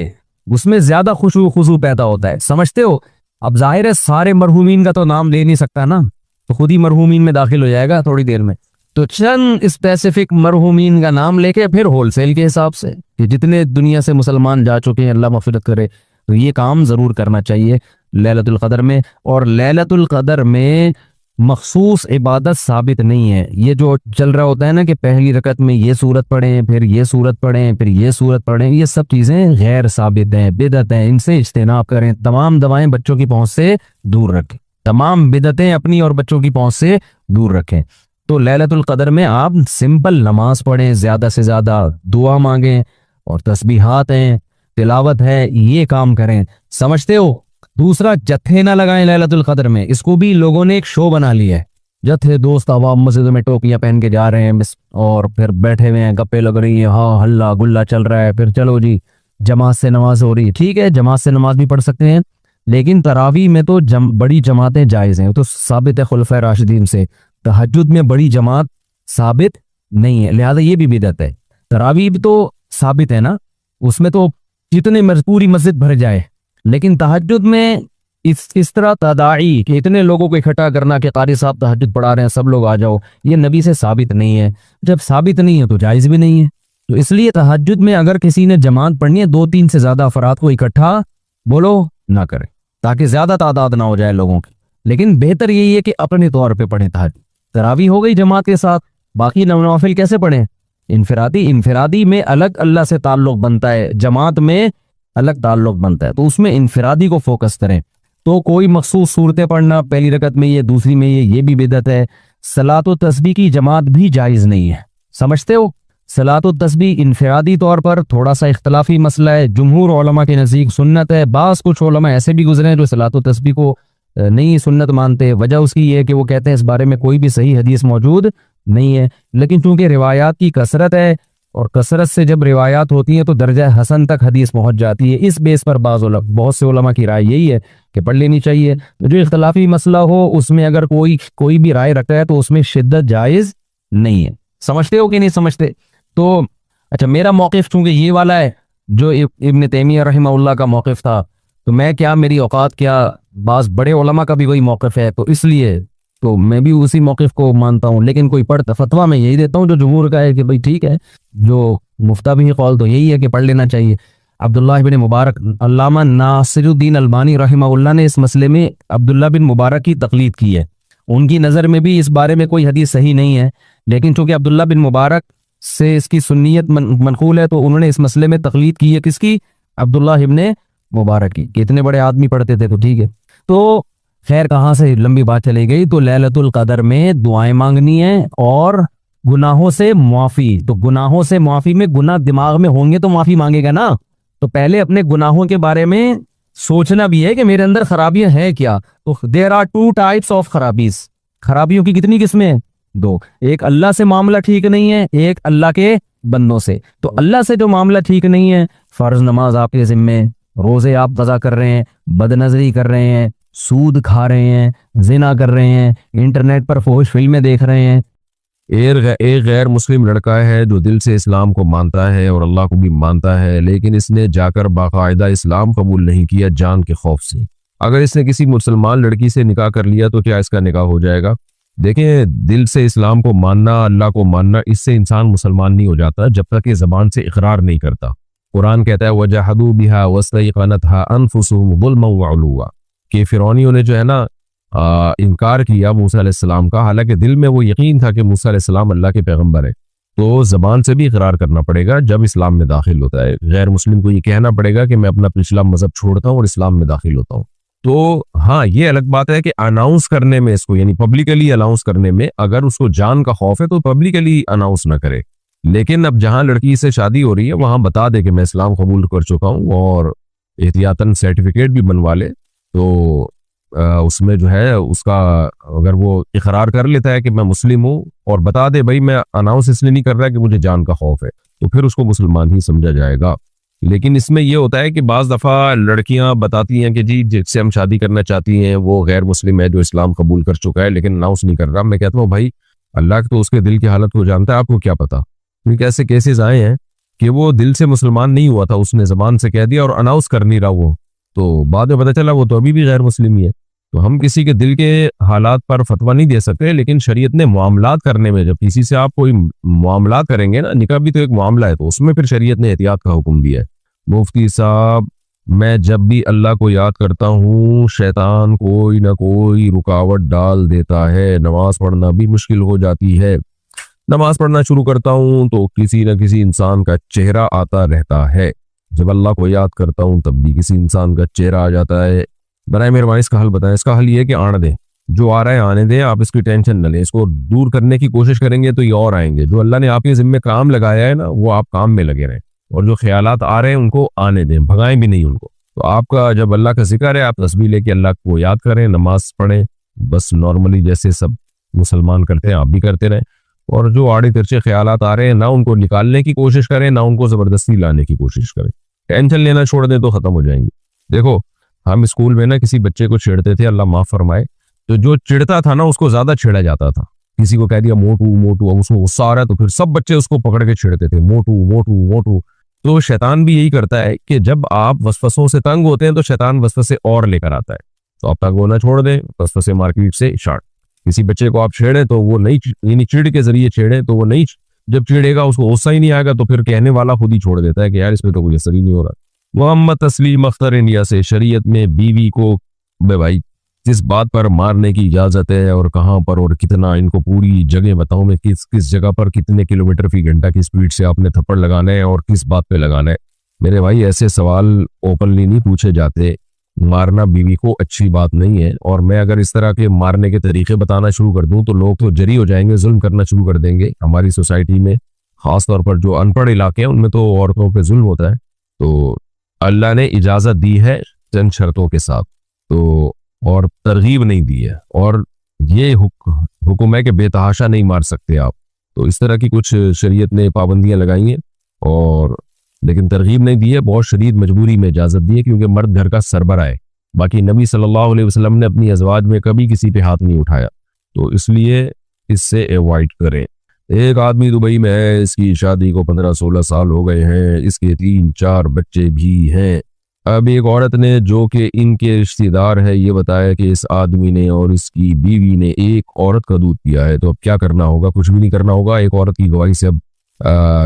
[SPEAKER 1] उसमें ज्यादा खुशू पैदा होता है, समझते हो? अब जाहिर है सारे मरहूमीन का तो नाम ले नहीं सकता ना, तो खुद ही मरहूमीन में दाखिल हो जाएगा थोड़ी देर में। तो चंद स्पेसिफिक मरहूमीन का नाम लेके फिर होलसेल के हिसाब से कि जितने दुनिया से मुसलमान जा चुके हैं अल्लाह मगफिरत करे, तो ये काम जरूर करना चाहिए लैलतुल क़द्र में। और लैलतुल क़द्र में मखसूस इबादत साबित नहीं है। ये जो चल रहा होता है ना कि पहली रकत में ये सूरत पढ़ें, फिर ये सूरत पढ़ें, फिर ये सूरत पढ़ें, ये सब चीज़ें गैर साबित हैं, बिदअत हैं, इनसे इज्तिनाब करें। तमाम दवाएं बच्चों की पहुंच से दूर रखें, तमाम बिदअतें अपनी और बच्चों की पहुंच से दूर रखें। तो लैलतुल क़द्र में आप सिंपल नमाज पढ़ें, ज़्यादा से ज़्यादा दुआ मांगें, और तस्बीहात हैं, तिलावत है, ये काम करें, समझते हो? दूसरा, जत्थे ना लगाएं लैलतुल क़द्र में। इसको भी लोगों ने एक शो बना लिया है। जत्थे दोस्त अवाम मस्जिद में टोपियां पहन के जा रहे हैं और फिर बैठे हुए हैं, गप्पे लग रही हैं, हाँ हल्ला गुल्ला चल रहा है, फिर चलो जी जमात से नमाज हो रही है। ठीक है, जमात से नमाज भी पढ़ सकते हैं, लेकिन तरावी में तो बड़ी जमातें जायज़ हैं, तो साबित है खुलफाए राशिदीन से। तहज्जुद में बड़ी जमात साबित नहीं है, लिहाजा ये भी बिदअत है। तरावी भी तो साबित है ना, उसमें तो जितने पूरी मस्जिद भर जाए, लेकिन तहज्जुद में इस तरह तदाई कि इतने लोगों को इकट्ठा करना कि कारी साहब तहज्जुद पढ़ा रहे हैं, सब लोग आ जाओ, ये नबी से साबित नहीं है। जब साबित नहीं है तो जायज़ भी नहीं है। तो इसलिए तहज्जुद में अगर किसी ने जमात पढ़नी है, 2-3 से ज्यादा अफराद को इकट्ठा बोलो ना करें, ताकि ज्यादा तादाद ना हो जाए लोगों की। लेकिन बेहतर यही है कि अपने तौर पर पढ़ें तहज्जुद। तरावी हो गई जमात के साथ, बाकी नवाफिल कैसे पढ़ें? इनफरादी में अलग अल्लाह से ताल्लुक बनता है, जमात में अलग ताल्लुक बनता है, तो उसमें इनफरादी को फोकस करें। तो कोई मखसूस सूरतें पढ़ना, पहली रकत में ये, दूसरी में ये भी बिदअत है। सलात व तस्बीह की जमात भी जायज़ नहीं है, समझते हो? सलात व तस्बीह इनफरादी तौर पर थोड़ा सा इख्तलाफी मसला है। जुमहूर उलमा के नज़दीक सुन्नत है, बास कुछ उलमा ऐसे भी गुजरे हैं जो सलात व तस्बीह को नहीं सुन्नत मानते। वजह उसकी ये है कि वो कहते हैं इस बारे में कोई भी सही हदीस मौजूद नहीं है। लेकिन चूंकि रिवायात की कसरत है, और कसरत से जब रिवायात होती हैं तो दर्जा हसन तक हदीस पहुंच जाती है। इस बेस पर बहुत से उलमा की राय यही है कि पढ़ लेनी चाहिए। तो जो इख्तलाफी मसला हो उसमें अगर कोई भी राय रखता है तो उसमें शिद्दत जायज़ नहीं है। समझते हो कि नहीं समझते? तो अच्छा, मेरा मौक़िफ़ चूंकि ये वाला है जो इब्न तैमिया रहमहुल्लाह का मौक़िफ़ था, तो मैं क्या, मेरी औकात क्या, बाज़ बड़े उलमा का भी वही मौक़िफ़ है, तो इसलिए तो मैं भी उसी मौक़िफ़ को मानता हूँ। लेकिन कोई पढ़ता फतवा में यही देता हूँ जो जमहूर का है कि भाई ठीक है, जो मुफ्ता भी कौल तो यही है कि पढ़ लेना चाहिए। अब्दुल्लाह बिन मुबारक, अल्लामा नासिरुद्दीन अलबानी रहमहुल्लाह ने इस मसले में अब्दुल्लाह बिन मुबारक की तकलीद की है, उनकी नज़र में भी इस बारे में कोई हदीस सही नहीं है, लेकिन चूंकि अब्दुल्ला बिन मुबारक से इसकी सुन्नियत मनकूल है तो उन्होंने इस मसले में तकलीद की है। किसकी? अब्दुल्ला इब्ने मुबारक की। कितने बड़े आदमी पढ़ते थे, तो ठीक है। तो खैर, कहाँ से लंबी बात चली गई। तो लैलतुल कदर में दुआएं मांगनी है और गुनाहों से माफी। तो गुनाहों से माफी में, गुनाह दिमाग में होंगे तो माफी मांगेगा ना, तो पहले अपने गुनाहों के बारे में सोचना भी है कि मेरे अंदर खराबियां हैं क्या। तो there are two types of खराबीज। खराबियों की कितनी किस्में हैं? दो। एक अल्लाह से मामला ठीक नहीं है, एक अल्लाह के बंदों से। तो अल्लाह से जो मामला ठीक नहीं है, फर्ज नमाज आपके जिम्मे, रोजे आप कज़ा कर रहे हैं, बदनजरी कर रहे हैं, सूद खा रहे हैं, जिना कर रहे हैं, इंटरनेट पर फोश फिल्में देख रहे हैं।
[SPEAKER 2] एक गैर मुस्लिम लड़का है जो दिल से इस्लाम को मानता है और अल्लाह को भी मानता है, लेकिन इसने जाकर बाकायदा इस्लाम कबूल नहीं किया जान के खौफ से। अगर इसने किसी मुसलमान लड़की से निकाह कर लिया तो क्या इसका निकाह हो जाएगा? देखें, दिल से इस्लाम को मानना, अल्लाह को मानना, इससे इंसान मुसलमान नहीं हो जाता जब तक ये ज़बान से इकरार नहीं करता। कुरान कहता है वजहदू बिहा वस्तयक़नतहा अनफुसुहुम ज़ुल्मन व उलुवा, कि फिरौनियों ने जो है ना इनकार किया मूसा अलैहिस्सलाम का, हालांकि दिल में वो यकीन था कि मूसा अलैहिस्सलाम अल्लाह के पैगंबर है। तो ज़बान से भी इकरार करना पड़ेगा जब इस्लाम में दाखिल होता है। गैर मुस्लिम को ये कहना पड़ेगा कि मैं अपना पिछला मजहब छोड़ता हूँ और इस्लाम में दाखिल होता हूँ। तो हाँ, ये अलग बात है कि अनाउंस करने में, इसको यानी पब्लिकली अनाउंस करने में, अगर उसको जान का खौफ है तो पब्लिकली अनाउंस ना करे। लेकिन अब जहां लड़की से शादी हो रही है वहां बता दे कि मैं इस्लाम कबूल कर चुका हूँ और एहतियातन सर्टिफिकेट भी बनवा ले। तो उसमें जो है उसका, अगर वो इकरार कर लेता है कि मैं मुस्लिम हूँ और बता दे भाई मैं अनाउंस इसलिए नहीं कर रहा कि मुझे जान का खौफ है, तो फिर उसको मुसलमान ही समझा जाएगा। लेकिन इसमें यह होता है कि बाज़ दफ़ा लड़कियां बताती हैं कि जी जिससे हम शादी करना चाहती हैं वो गैर मुस्लिम है जो इस्लाम कबूल कर चुका है लेकिन अनाउंस नहीं कर रहा। मैं कहता हूँ भाई अल्लाह तो उसके दिल की हालत को जानता है, आपको क्या पता। क्योंकि ऐसे केसेस आए हैं कि वो दिल से मुसलमान नहीं हुआ था, उसने ज़बान से कह दिया और अनाउंस कर नहीं रहा वो, तो बाद में पता चला वो तो अभी भी गैर मुस्लिम ही है। तो हम किसी के दिल के हालात पर फतवा नहीं दे सकते, लेकिन शरीयत ने मामलात करने में, जब किसी से आप कोई मामलात करेंगे ना, निकाह भी तो एक मामला है, तो उसमें फिर शरीयत ने एहतियात का हुक्म दिया है। मुफ्ती साहब, मैं जब भी अल्लाह को याद करता हूँ शैतान कोई ना कोई रुकावट डाल देता है, नमाज पढ़ना भी मुश्किल हो जाती है। नमाज पढ़ना शुरू करता हूँ तो किसी न किसी इंसान का चेहरा आता रहता है। जब अल्लाह को याद करता हूँ तब भी किसी इंसान का चेहरा आ जाता है। बराए मेहरबानी इसका हल बताएं। इसका हल ये है कि आने दें, जो आ रहा है आने दें, आप इसकी टेंशन न लें। इसको दूर करने की कोशिश करेंगे तो ये और आएंगे। जो अल्लाह ने आपके जिम्मे काम लगाया है ना, वो आप काम में लगे रहें, और जो ख्यालात आ रहे हैं उनको आने दें, भगाएं भी नहीं उनको। तो आपका जब अल्लाह का जिक्र है, आप तस्बीह लेके अल्लाह को याद करें, नमाज पढ़ें, बस नॉर्मली जैसे सब मुसलमान करते हैं आप भी करते रहें। और जो आड़े तिरछे ख्यालात आ रहे हैं ना उनको निकालने की कोशिश करें, ना उनको ज़बरदस्ती लाने की कोशिश करें। टेंशन लेना छोड़ दें तो ख़त्म हो जाएंगी। देखो, हम स्कूल में ना किसी बच्चे को छेड़ते थे, अल्लाह माफ़ फरमाए, तो जो चिढ़ता था ना उसको ज़्यादा छेड़ा जाता था। किसी को कह दिया मोटू मोटू, अब उसको गुस्सा आ रहा है तो फिर सब बच्चे उसको पकड़ के छेड़ते थे, मोटू मोटू मोटू। तो शैतान भी यही करता है कि जब आप वसवसों से तंग होते हैं तो शैतान वसवसे और लेकर आता है। तो आप तंग होना छोड़ दें, वसवसे मार्केट से स्टार्ट। किसी बच्चे को आप छेड़े तो वो नहीं, यानी चिढ़ के जरिए छेड़े तो वो नहीं, जब चिढ़ेगा उसको गुस्सा ही नहीं आएगा तो फिर कहने वाला खुद ही छोड़ देता है कि यार इसमें तो कोई असर ही नहीं हो रहा। मोहम्मद तस्लीम अख्तर इंडिया से, शरीयत में बीवी को भाई जिस बात पर मारने की इजाजत है और कहाँ पर और कितना, इनको पूरी जगह बताऊं मैं, किस किस जगह पर कितने किलोमीटर फी घंटा की स्पीड से आपने थप्पड़ लगाना है और किस बात पे लगाना है। मेरे भाई ऐसे सवाल ओपनली नहीं पूछे जाते। मारना बीवी को अच्छी बात नहीं है, और मैं अगर इस तरह के मारने के तरीके बताना शुरू कर दूं तो लोग तो जरी हो जाएंगे, जुल्म करना शुरू कर देंगे। हमारी सोसाइटी में खासतौर पर जो अनपढ़ इलाके हैं उनमें तो औरतों पे जुल्म होता है। तो अल्लाह ने इजाजत दी है चंद शर्तों के साथ, तो और तरगीब नहीं दी है, और ये हुक्म है कि बेतहाशा नहीं मार सकते आप। तो इस तरह की कुछ शरीयत ने पाबंदियां लगाई हैं, और लेकिन तरगीब नहीं दी है, बहुत शदीद मजबूरी में इजाजत दी है, क्योंकि मर्द घर का सरबरा है। बाकी नबी सल्लल्लाहु अलैहि वसल्लम ने अपनी अज़वाज में कभी किसी पे हाथ नहीं उठाया, तो इसलिए इससे अवॉइड करें। एक आदमी दुबई में है, इसकी शादी को 15-16 साल हो गए हैं, इसके 3-4 बच्चे भी हैं। अब एक औरत ने, जो कि इनके रिश्तेदार है, ये बताया कि इस आदमी ने और इसकी बीवी ने एक औरत का दूध पिया है। तो अब क्या करना होगा? कुछ भी नहीं करना होगा। एक औरत की गवाही से अब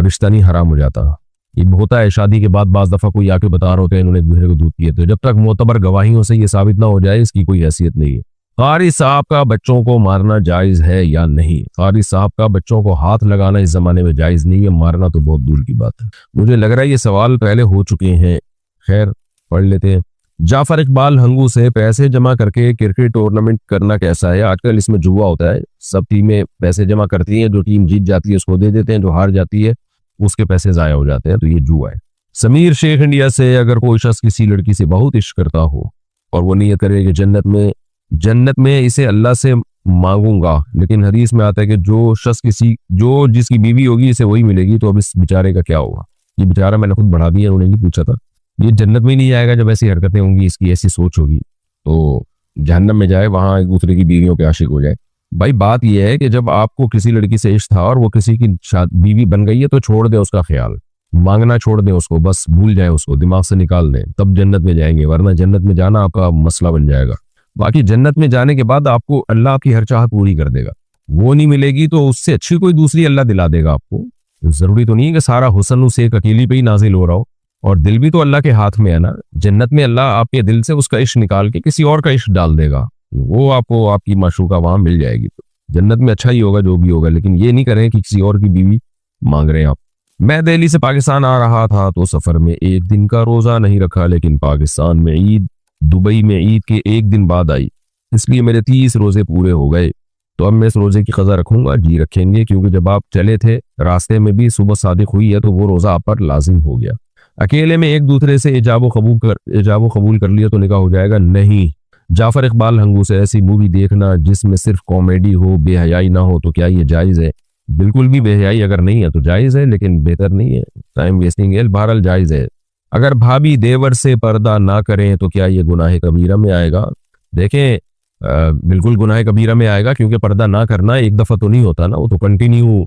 [SPEAKER 2] रिश्ता नहीं हराम हो जाता। ये होता है शादी के बाद बाज़ दफ़ा कोई आके बता रहे होते हैं इन्होंने एक दूसरे को दूध पिया, तो जब तक मोतबर गवाहियों से ये साबित ना हो जाए इसकी कोई हैसियत नहीं है। कारी साहब का बच्चों को मारना जायज है या नहीं? कारी साहब का बच्चों को हाथ लगाना इस जमाने में जायज नहीं है, मारना तो बहुत दूर की बात है। मुझे लग रहा है ये सवाल पहले हो चुके हैं, खैर पढ़ लेते हैं। जाफर इकबाल हंगू से, पैसे जमा करके क्रिकेट टूर्नामेंट करना कैसा है? आजकल इसमें जुआ होता है, सब टीमें पैसे जमा करती हैं, जो टीम जीत जाती है उसको दे देते हैं, जो हार जाती है उसके पैसे जाया हो जाते हैं, तो ये जुआ है। समीर शेख इंडिया से, अगर कोई शख्स किसी लड़की से बहुत इश्क करता हो और वो नियत करे कि जन्नत में इसे अल्लाह से मांगूंगा, लेकिन हदीस में आता है कि जो जिसकी बीवी होगी इसे वही मिलेगी, तो अब इस बेचारे का क्या होगा? ये बेचारा मैंने खुद बढ़ा दिया, उन्होंने नहीं पूछा था। ये जन्नत में ही नहीं जाएगा जब ऐसी हरकतें होंगी, इसकी ऐसी सोच होगी, तो जहन्नम में जाए, वहां एक दूसरे की बीवियों के आशिक हो जाए। भाई बात यह है कि जब आपको किसी लड़की से इश्क था और वो किसी की बीवी बन गई है, तो छोड़ दे उसका ख्याल, मांगना छोड़ दें उसको, बस भूल जाए उसको, दिमाग से निकाल दें, तब जन्नत में जाएंगे, वरना जन्नत में जाना आपका मसला बन जाएगा। बाकी जन्नत में जाने के बाद आपको अल्लाह आपकी हर चाहत पूरी कर देगा, वो नहीं मिलेगी तो उससे अच्छी कोई दूसरी अल्लाह दिला देगा आपको। जरूरी तो नहीं है कि सारा हुस्न उस एक अकेली पे ही नाजिल हो रहा हो, और दिल भी तो अल्लाह के हाथ में है ना। जन्नत में अल्लाह आपके दिल से उसका इश्क निकाल के किसी और का इश्क डाल देगा, वो आपको आपकी माशूका वहां मिल जाएगी। तो जन्नत में अच्छा ही होगा जो भी होगा, लेकिन ये नहीं करें कि किसी और की बीवी मांग रहे हैं आप। मैं दिल्ली से पाकिस्तान आ रहा था तो सफर में एक दिन का रोजा नहीं रखा, लेकिन पाकिस्तान में ईद, दुबई में ईद के एक दिन बाद आई, इसलिए मेरे 30 रोजे पूरे हो गए। तो अब मैं इस रोजे की कज़ा रखूंगा? जी रखेंगे, क्योंकि जब आप चले थे रास्ते में भी सुबह सादिक हुई है, तो वो रोजा आप पर लाजिम हो गया। अकेले में एक दूसरे से इजाब कबूल कर लिया तो निकाह हो जाएगा? नहीं। जाफर इकबाल हंगू से, ऐसी मूवी देखना जिसमें सिर्फ कॉमेडी हो, बेहयाई ना हो, तो क्या ये जायज़ है? बिल्कुल भी बेहयाई अगर नहीं है तो जायज़ है, लेकिन बेहतर नहीं है, टाइम वेस्टिंग है। बहरहाल जायज़ है। अगर भाभी देवर से पर्दा ना करें तो क्या ये गुनाह कबीरा में आएगा? देखें, बिल्कुल गुनाह कबीरा में आएगा, क्योंकि पर्दा ना करना एक दफ़ा तो नहीं होता ना, वो तो कंटिन्यू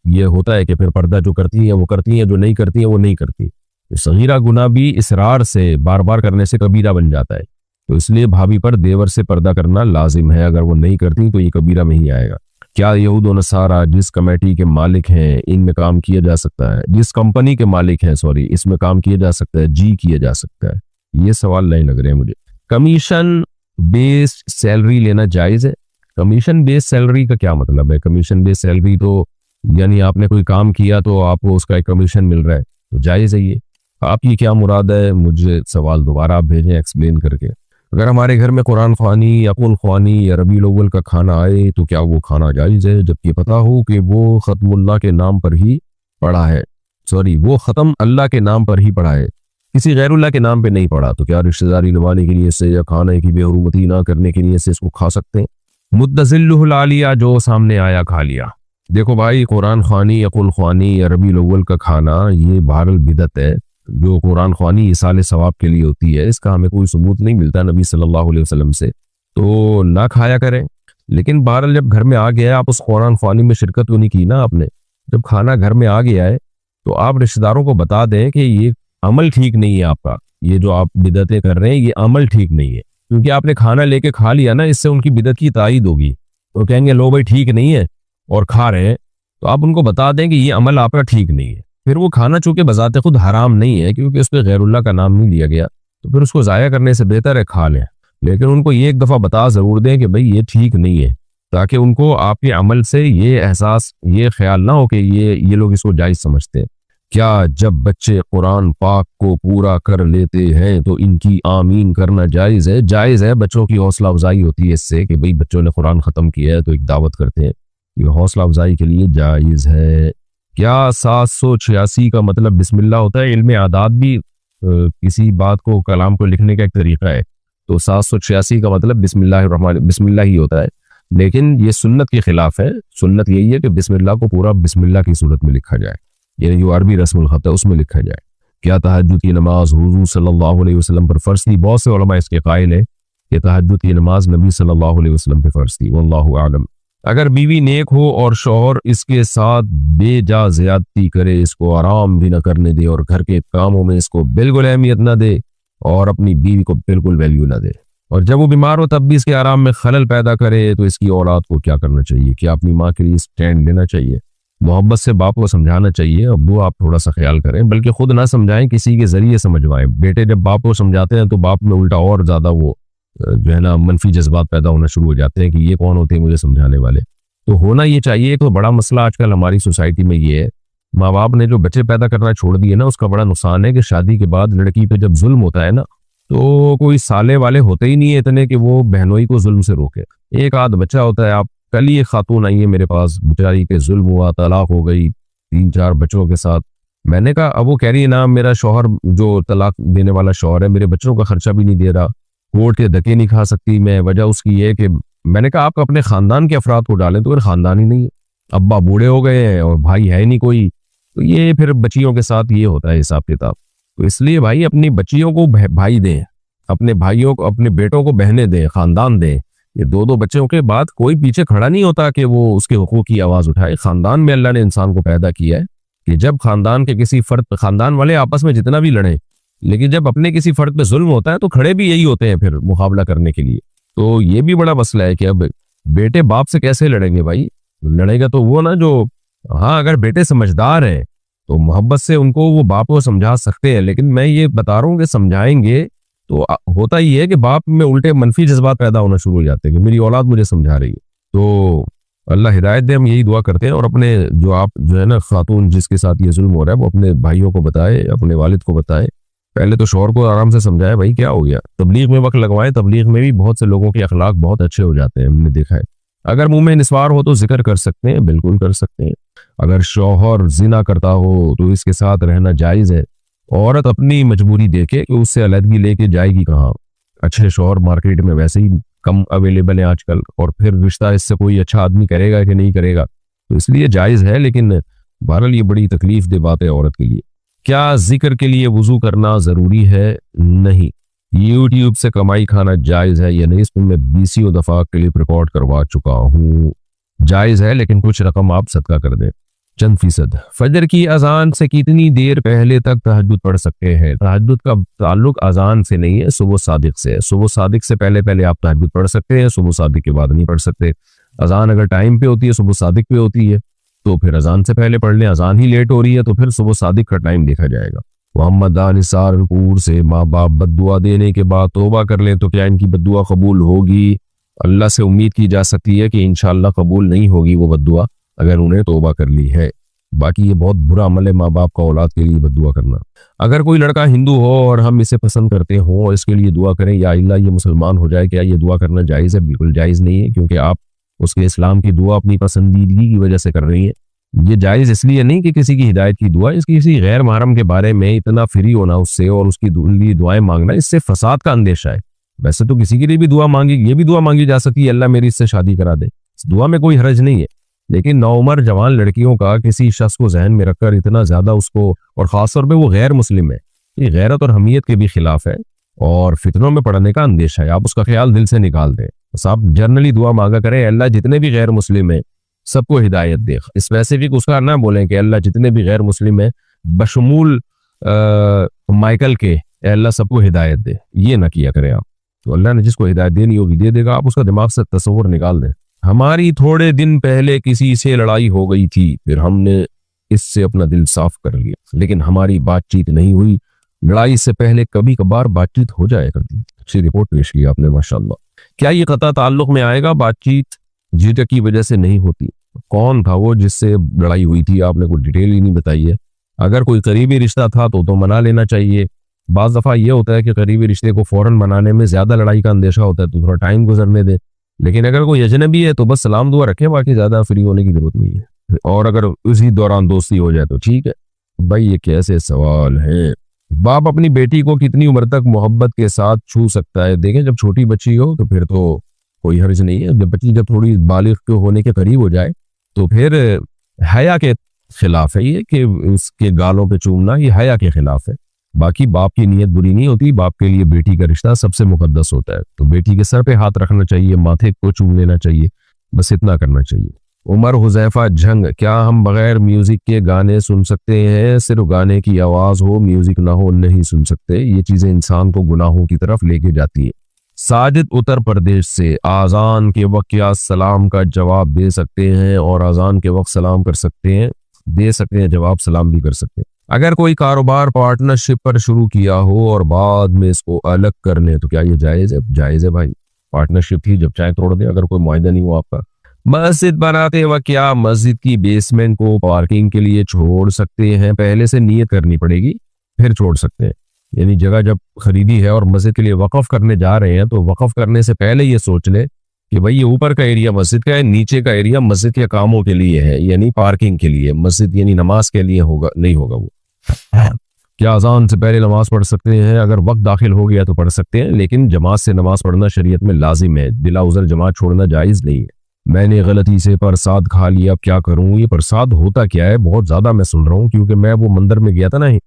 [SPEAKER 2] ये होता है कि फिर पर्दा जो करती है वो करती है, जो नहीं करती है वो नहीं करती। सगीरा गुनाह भी इसरार से बार बार करने से कबीरा बन जाता है, तो इसलिए भाभी पर देवर से पर्दा करना लाजिम है। अगर वो नहीं करती तो ये कबीरा में ही आएगा। क्या यहूद और नसारा जिस कमेटी के मालिक हैं इनमें काम किया जा सकता है? जिस कंपनी के मालिक हैं, सॉरी, इसमें काम किया जा सकता है? जी किया जा सकता है। ये सवाल नहीं लग रहे हैं मुझे। कमीशन बेस्ड सैलरी लेना जायज़ है? कमीशन बेस्ड सैलरी का क्या मतलब है? कमीशन बेस्ड सैलरी तो यानी आपने कोई काम किया तो आपको उसका एक कमीशन मिल रहा है, तो जायज़ है ये। आपकी क्या मुराद है? मुझे सवाल दोबारा आप भेजें एक्सप्लेन करके। अगर हमारे घर में कुरान ख्वानी या कुल ख्वानी या रबीउल अव्वल का खाना आए तो क्या वो खाना जायज़ है, जबकि पता हो कि वो ख़त्मुल्लाह के नाम पर ही पढ़ा है, सॉरी वो ख़त्म अल्लाह के नाम पर ही पढ़ा है, किसी गैरुल्लाह के नाम पे नहीं पढ़ा? तो क्या रिश्तेदारी निभाने की नीयत से या खाने की बेहुरमती ना करने की नीयत से इसको खा सकते हैं? मुद्दज़िल्लुहुल आलिया, जो सामने आया खा लिया। देखो भाई, कुरान ख्वानी या कुल ख्वानी या रबीउल अव्वल का खाना ये बहरहाल बिदअत है। जो कुरान ख्वानी इसाले सवाब के लिए होती है, इसका हमें कोई सबूत नहीं मिलता नबी सल्लल्लाहु अलैहि वसल्लम से, तो ना खाया करें। लेकिन बहरहाल जब घर में आ गया है, आप उस कुरान ख्वानी में शिरकत तो नहीं की ना आपने। जब खाना घर में आ गया है तो आप रिश्तेदारों को बता दें कि ये अमल ठीक नहीं है आपका, ये जो आप बिदअतें कर रहे हैं ये अमल ठीक नहीं है, क्योंकि आपने खाना लेके खा लिया ना, इससे उनकी बिदअत की तायीद होगी। तो कहेंगे लो भाई ठीक नहीं है और खा रहे हैं, तो आप उनको बता दें कि ये अमल आपका ठीक नहीं है। फिर वो खाना चूंकि बजाते खुद हराम नहीं है, क्योंकि उस पर गैरुल्लाह का नाम नहीं लिया गया, तो फिर उसको ज़ाया करने से बेहतर है खा लें। लेकिन उनको ये एक दफ़ा बता ज़रूर दें कि भाई ये ठीक नहीं है, ताकि उनको आपके अमल से ये एहसास, ये ख्याल ना हो कि ये लोग इसको जायज़ समझते हैं। क्या जब बच्चे कुरान पाक को पूरा कर लेते हैं तो इनकी आमीन करना जायज़ है? जायज़ है, बच्चों की हौसला अफजाई होती है इससे कि भाई बच्चों ने कुरान ख़त्म किया है तो एक दावत करते हैं, ये हौसला अफजाई के लिए जायज़ है। क्या 786 का मतलब बिस्मिल्लाह होता है? इल्म आदात भी किसी बात को, कलाम को लिखने का एक तरीका है, तो 786 का मतलब बिस्मिल्लाह ही होता है, लेकिन ये सुन्नत के खिलाफ है। सुन्नत यही है कि बिस्मिल्लाह को पूरा बिस्मिल्लाह की सूरत में लिखा जाए, यानी जो अरबी रस्मुल खत है उसमें लिखा जाए। क्या तहज्जुद की नमाज हुजूर सल्लल्लाहु अलैहि वसल्लम पर फ़र्ज़ थी? बहुत से उलमा इसके कायल है कि तहज्जुद की नमाज नबी सल्लल्लाहु अलैहि वसल्लम पर फ़र्ज़ थी, वल्लाहु आलम। अगर बीवी नेक हो और शौहर इसके साथ बेजा ज़्यादती करे, इसको आराम भी न करने दे और घर के कामों में इसको बिल्कुल अहमियत न दे और अपनी बीवी को बिल्कुल वैल्यू न दे, और जब वो बीमार हो तब भी इसके आराम में खलल पैदा करे, तो इसकी औलाद को क्या करना चाहिए? क्या अपनी माँ के लिए स्टैंड लेना चाहिए? मोहब्बत से बाप को समझाना चाहिए। अब्बू आप थोड़ा सा ख्याल करें, बल्कि खुद ना समझाएं, किसी के जरिए समझवाएं। बेटे जब बाप को समझाते हैं तो बाप में उल्टा और ज़्यादा वो जो है ना मनफी जज्बात पैदा होना शुरू हो जाते हैं कि ये कौन होते हैं मुझे समझाने वाले। तो होना ये चाहिए। एक तो बड़ा मसला आजकल हमारी सोसाइटी में ये है, माँ बाप ने जो बच्चे पैदा करना छोड़ दिए ना, उसका बड़ा नुकसान है कि शादी के बाद लड़की पे जब जुल्म होता है ना, तो कोई साले वाले होते ही नहीं है इतने कि वो बहनोई को जुल्म से रोके। एक आध बच्चा होता है। आप कल ही एक खातून आई है मेरे पास, बेचारी पे जुल्म हुआ, तलाक हो गई 3-4 बच्चों के साथ। मैंने कहा, अब वो कह रही है ना मेरा शौहर जो तलाक देने वाला शौहर है मेरे बच्चों का खर्चा भी नहीं दे रहा, कोर्ट के धक्के नहीं खा सकती मैं, वजह उसकी ये कि मैंने कहा आप अपने खानदान के अफराद को डालें, तो फिर खानदान ही नहीं है, अब्बा बूढ़े हो गए हैं और भाई है नहीं कोई, तो ये फिर बच्चियों के साथ ये होता है हिसाब किताब। तो इसलिए भाई अपनी बच्चियों को भाई दें, अपने भाइयों को, अपने बेटों को बहनें दें, खानदान दें। ये 2-2 बच्चों के बाद कोई पीछे खड़ा नहीं होता कि वो उसके हुकूक की आवाज उठाए। खानदान में अल्लाह ने इंसान को पैदा किया है कि जब खानदान के किसी फर्द, खानदान वाले आपस में जितना भी लड़े, लेकिन जब अपने किसी फर्द पे जुल्म होता है तो खड़े भी यही होते हैं फिर मुकाबला करने के लिए। तो ये भी बड़ा मसला है कि अब बेटे बाप से कैसे लड़ेंगे भाई। लड़ेगा तो वो ना जो, हाँ अगर बेटे समझदार हैं तो मोहब्बत से उनको वो बाप को समझा सकते हैं, लेकिन मैं ये बता रहा हूँ कि समझाएंगे तो होता ही है कि बाप में उल्टे मनफी जज्बात पैदा होना शुरू हो जाते हैं कि मेरी औलाद मुझे समझा रही है। तो अल्लाह हिदायत दे, हम यही दुआ करते हैं। और अपने जो आप जो है ना खातून जिसके साथ ये जुल्म हो रहा है वो अपने भाइयों को बताए, अपने वालिद को बताए, पहले तो शौहर को आराम से समझाए भाई क्या हो गया, तबलीग में वक्त लगवाए। तबलीग में भी बहुत से लोगों के अखलाक बहुत अच्छे हो जाते हैं, हमने देखा है। अगर मुंह में निस्वार हो तो जिक्र कर सकते हैं, बिल्कुल कर सकते हैं। अगर शौहर जिना करता हो तो इसके साथ रहना जायज़ है। औरत अपनी मजबूरी देखे कि उससे अलहदगी लेके जाएगी कहाँ। अच्छे शौहर मार्केट में वैसे ही कम अवेलेबल है आजकल, और फिर रिश्ता इससे कोई अच्छा आदमी करेगा कि नहीं करेगा, तो इसलिए जायज़ है। लेकिन बहरहाल ये बड़ी तकलीफ दे बात है औरत के लिए। क्या जिक्र के लिए वजू करना ज़रूरी है? नहीं। यूट्यूब से कमाई खाना जायज़ है या नहीं, इसमें मैं 20 दफ़ा क्लिप रिकॉर्ड करवा चुका हूँ। जायज़ है, लेकिन कुछ रकम आप सदका कर दें, चंद फीसद। फजर की अजान से कितनी देर पहले तक तहज्जुद पढ़ सकते हैं? तहज्जुद का ताल्लुक अजान से नहीं है, सुबह सादिक से है। सुबह सादिक से पहले पहले आप तहज्जुद पढ़ सकते हैं, सुबह सादिक के बाद नहीं पढ़ सकते। अजान अगर टाइम पे होती है, सुबह सादिक पे होती है, तो फिर अजान से पहले पढ़ लें। अजान ही लेट हो रही है तो फिर सुबह सादिक का टाइम देखा जाएगा। मोहम्मद निसारपुर से, माँ बाप बद्दुआ देने के बाद तौबा कर लें तो क्या इनकी बद्दुआ कबूल होगी? अल्लाह से उम्मीद की जा सकती है कि इंशाअल्लाह कबूल नहीं होगी वो बद्दुआ, अगर उन्हें तौबा कर ली है। बाकी ये बहुत बुरा अमल है माँ बाप का औलाद के लिए बद्दुआ करना। अगर कोई लड़का हिंदू हो और हम इसे पसंद करते हो, इसके लिए दुआ करें या अल्लाह ये मुसलमान हो जाए, क्या ये दुआ करना जायज़ है? बिल्कुल जायज़ नहीं है, क्योंकि आप उसके इस्लाम की दुआ अपनी पसंदीदगी की वजह से कर रही है। ये जायज़ इसलिए नहीं कि किसी की हिदायत की दुआ, इसकी किसी गैर महरम के बारे में इतना फ्री होना उससे और उसकी लिए दुआएं मांगना, इससे फसाद का अंदेशा है। वैसे तो किसी के लिए भी दुआ मांगी, ये भी दुआ मांगी जा सकती है अल्लाह मेरी इससे शादी करा दे, इस दुआ में कोई हरज नहीं है। लेकिन नौउमर जवान लड़कियों का किसी शख्स को जहन में रखकर इतना ज्यादा उसको, और खासतौर पे वो गैर मुस्लिम है, ये गैरत और हमीयत के भी खिलाफ है और फितनों में पड़ने का अंदेशा है। आप उसका ख्याल दिल से निकाल दें। बस आप जर्नली दुआ मांगा करें, अल्लाह जितने भी गैर मुस्लिम है सबको हिदायत दे। स्पेसिफिक उसका ना बोलें कि अल्लाह जितने भी गैर मुस्लिम है बशमूल माइकल के अल्लाह सबको हिदायत दे, ये ना किया करें आप। तो अल्लाह ने जिसको हिदायत देनी होगी दे देगा, आप उसका दिमाग से तस्वुर निकाल दें। हमारी थोड़े दिन पहले किसी से लड़ाई हो गई थी, फिर हमने इससे अपना दिल साफ कर लिया, लेकिन हमारी बातचीत नहीं हुई। लड़ाई से पहले कभी कभार बातचीत हो जाया करती। अच्छी रिपोर्ट पेश की आपने, माशाल्लाह। क्या ये कता ताल्लुक में आएगा? बातचीत झिझक की वजह से नहीं होती। कौन था वो जिससे लड़ाई हुई थी? आपने कोई डिटेल ही नहीं बताई है। अगर कोई करीबी रिश्ता था तो मना लेना चाहिए। बाज़ दफ़ा ये होता है कि करीबी रिश्ते को फौरन मनाने में ज़्यादा लड़ाई का अंदेशा होता है, तो थोड़ा टाइम गुजरने दे। लेकिन अगर कोई अजनबी है तो बस सलाम दुआ रखें, बाकी ज़्यादा फ्री होने की जरूरत नहीं है। और अगर उसी दौरान दोस्ती हो जाए तो ठीक है। भाई ये कैसे सवाल है? बाप अपनी बेटी को कितनी उम्र तक मोहब्बत के साथ छू सकता है? देखें, जब छोटी बच्ची हो तो फिर तो कोई हर्ज नहीं है। जब बच्ची जब थोड़ी बालिग के होने के करीब हो जाए तो फिर हया के खिलाफ है ये कि उसके गालों पे चूमना, ये हया के खिलाफ है। बाकी बाप की नीयत बुरी नहीं होती, बाप के लिए बेटी का रिश्ता सबसे मुकद्दस होता है। तो बेटी के सर पे हाथ रखना चाहिए, माथे को चूम लेना चाहिए, बस इतना करना चाहिए। उमर हुजैफा झंग, क्या हम बगैर म्यूजिक के गाने सुन सकते हैं? सिर्फ गाने की आवाज हो, म्यूजिक ना हो, नहीं सुन सकते। ये चीजें इंसान को गुनाहों की तरफ लेके जाती है। साजिद उत्तर प्रदेश से, आजान के वक्त क्या सलाम का जवाब दे सकते हैं? और अजान के वक्त सलाम कर सकते हैं, दे सकते हैं जवाब, सलाम भी कर सकते हैं। अगर कोई कारोबार पार्टनरशिप पर शुरू किया हो और बाद में इसको अलग कर ले तो क्या ये जायज़ है? जायज़ है भाई, पार्टनरशिप थी, जब चाहे तोड़ दे, अगर कोई मुआहदा नहीं हो आपका। मस्जिद बनाते वक्त क्या मस्जिद की बेसमेंट को पार्किंग के लिए छोड़ सकते हैं? पहले से नियत करनी पड़ेगी, फिर छोड़ सकते हैं। यानी जगह जब खरीदी है और मस्जिद के लिए वक़फ़ करने जा रहे हैं तो वक़फ़ करने से पहले ये सोच ले कि भाई ये ऊपर का एरिया मस्जिद का है, नीचे का एरिया मस्जिद के कामों के लिए है, यानी पार्किंग के लिए। मस्जिद यानी नमाज के लिए होगा नहीं होगा वो। क्या अजान से पहले नमाज पढ़ सकते हैं? अगर वक्त दाखिल हो गया तो पढ़ सकते हैं, लेकिन जमात से नमाज पढ़ना शरीयत में लाजिम है, बिला उज़र जमात छोड़ना जायज़ नहीं है। मैंने गलती से प्रसाद खा लिया, अब क्या करूं? ये प्रसाद होता क्या है? बहुत ज्यादा मैं सुन रहा हूँ, क्योंकि मैं वो मंदिर में गया था ना,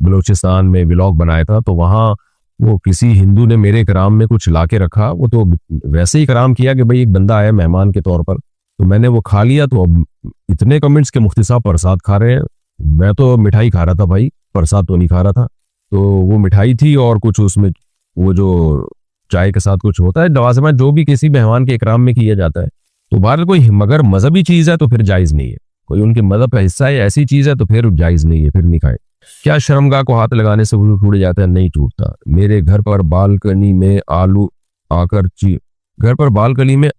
[SPEAKER 2] बलूचिस्तान में व्लॉग बनाया था, तो वहाँ वो किसी हिंदू ने मेरे कराम में कुछ ला के रखा। वो तो वैसे ही कराम किया कि भाई एक बंदा आया मेहमान के तौर पर, तो मैंने वो खा लिया। तो अब इतने कमेंट्स के मुफ्ती साहब प्रसाद खा रहे हैं, मैं तो मिठाई खा रहा था भाई, प्रसाद तो नहीं खा रहा था। तो वो मिठाई थी और कुछ उसमें वो जो चाय के साथ कुछ होता है लवाज़िमात, जो भी किसी मेहमान के इकराम में किया जाता है। तो बहरहाल कोई मगर मजहबी चीज़ है तो फिर जायज़ नहीं है, कोई उनके मजहब का हिस्सा है ऐसी चीज़ है तो फिर जायज़ नहीं है, फिर नहीं खाए। क्या शर्मगाह को हाथ लगाने से वजू टूट जाता है? नहीं टूटता। मेरे घर पर बालकनी में आलू आकर घर पर बालकनी में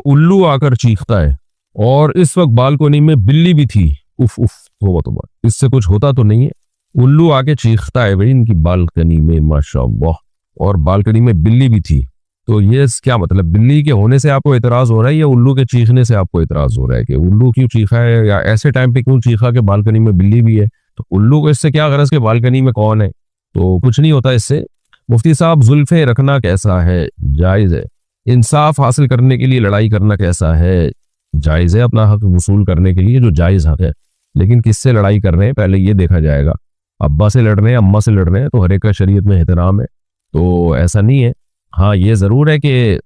[SPEAKER 2] उल्लू आकर चीखता है, और इस वक्त बालकनी में बिल्ली भी थी। उफ उफ, तौबा, इससे कुछ होता तो नहीं है? उल्लू आके चीखता है भाई इनकी बालकनी में, माशाअल्लाह, और बालकनी में बिल्ली भी थी। तो ये क्या मतलब, बिल्ली के होने से आपको एतराज हो रहा है या उल्लू के चीखने से आपको एतराज हो रहा है? कि उल्लू क्यों चीखा है या ऐसे टाइम पे क्यों चीखा कि बालकनी में बिल्ली भी है? तो उल्लू को इससे क्या गरज के बालकनी में कौन है? तो कुछ नहीं होता इससे। मुफ्ती साहब, जुल्फे रखना कैसा है? जायज़ है। इंसाफ हासिल करने के लिए लड़ाई करना कैसा है? जायज़ है, अपना हक वसूल करने के लिए जो जायज़ हक है। लेकिन किससे लड़ाई कर रहे हैं पहले ये देखा जाएगा। अब्बा से लड़ रहे हैं, अम्मा से लड़ रहे हैं, तो हर एक का शरीयत में एहतराम है, तो ऐसा नहीं है। हाँ, ये ज़रूर है कि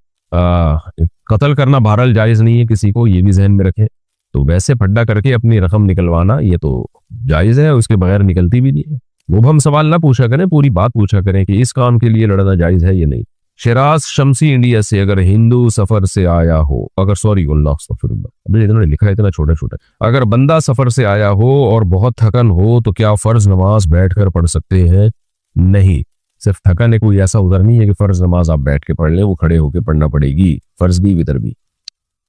[SPEAKER 2] कत्ल करना बहरहाल जायज़ नहीं है किसी को, ये भी जहन में रखें। तो वैसे फड्डा करके अपनी रकम निकलवाना ये तो जायज़ है, उसके बगैर निकलती भी नहीं है। वो हम सवाल ना पूछा करें, पूरी बात पूछा करें कि इस काम के लिए लड़ना जायज़ है या नहीं। शिराज शमसी इंडिया से, अगर हिंदू सफर से आया हो, अगर सॉरी अभी इन्होंने लिखा है इतना छोटा छोटा, अगर बंदा सफर से आया हो और बहुत थकन हो तो क्या फर्ज नमाज बैठकर पढ़ सकते हैं? नहीं, सिर्फ थकन है, कोई ऐसा उधर नहीं है कि फर्ज नमाज आप बैठ के पढ़ लें, वो खड़े होकर पढ़ना पड़ेगी, फर्ज भी वितर भी।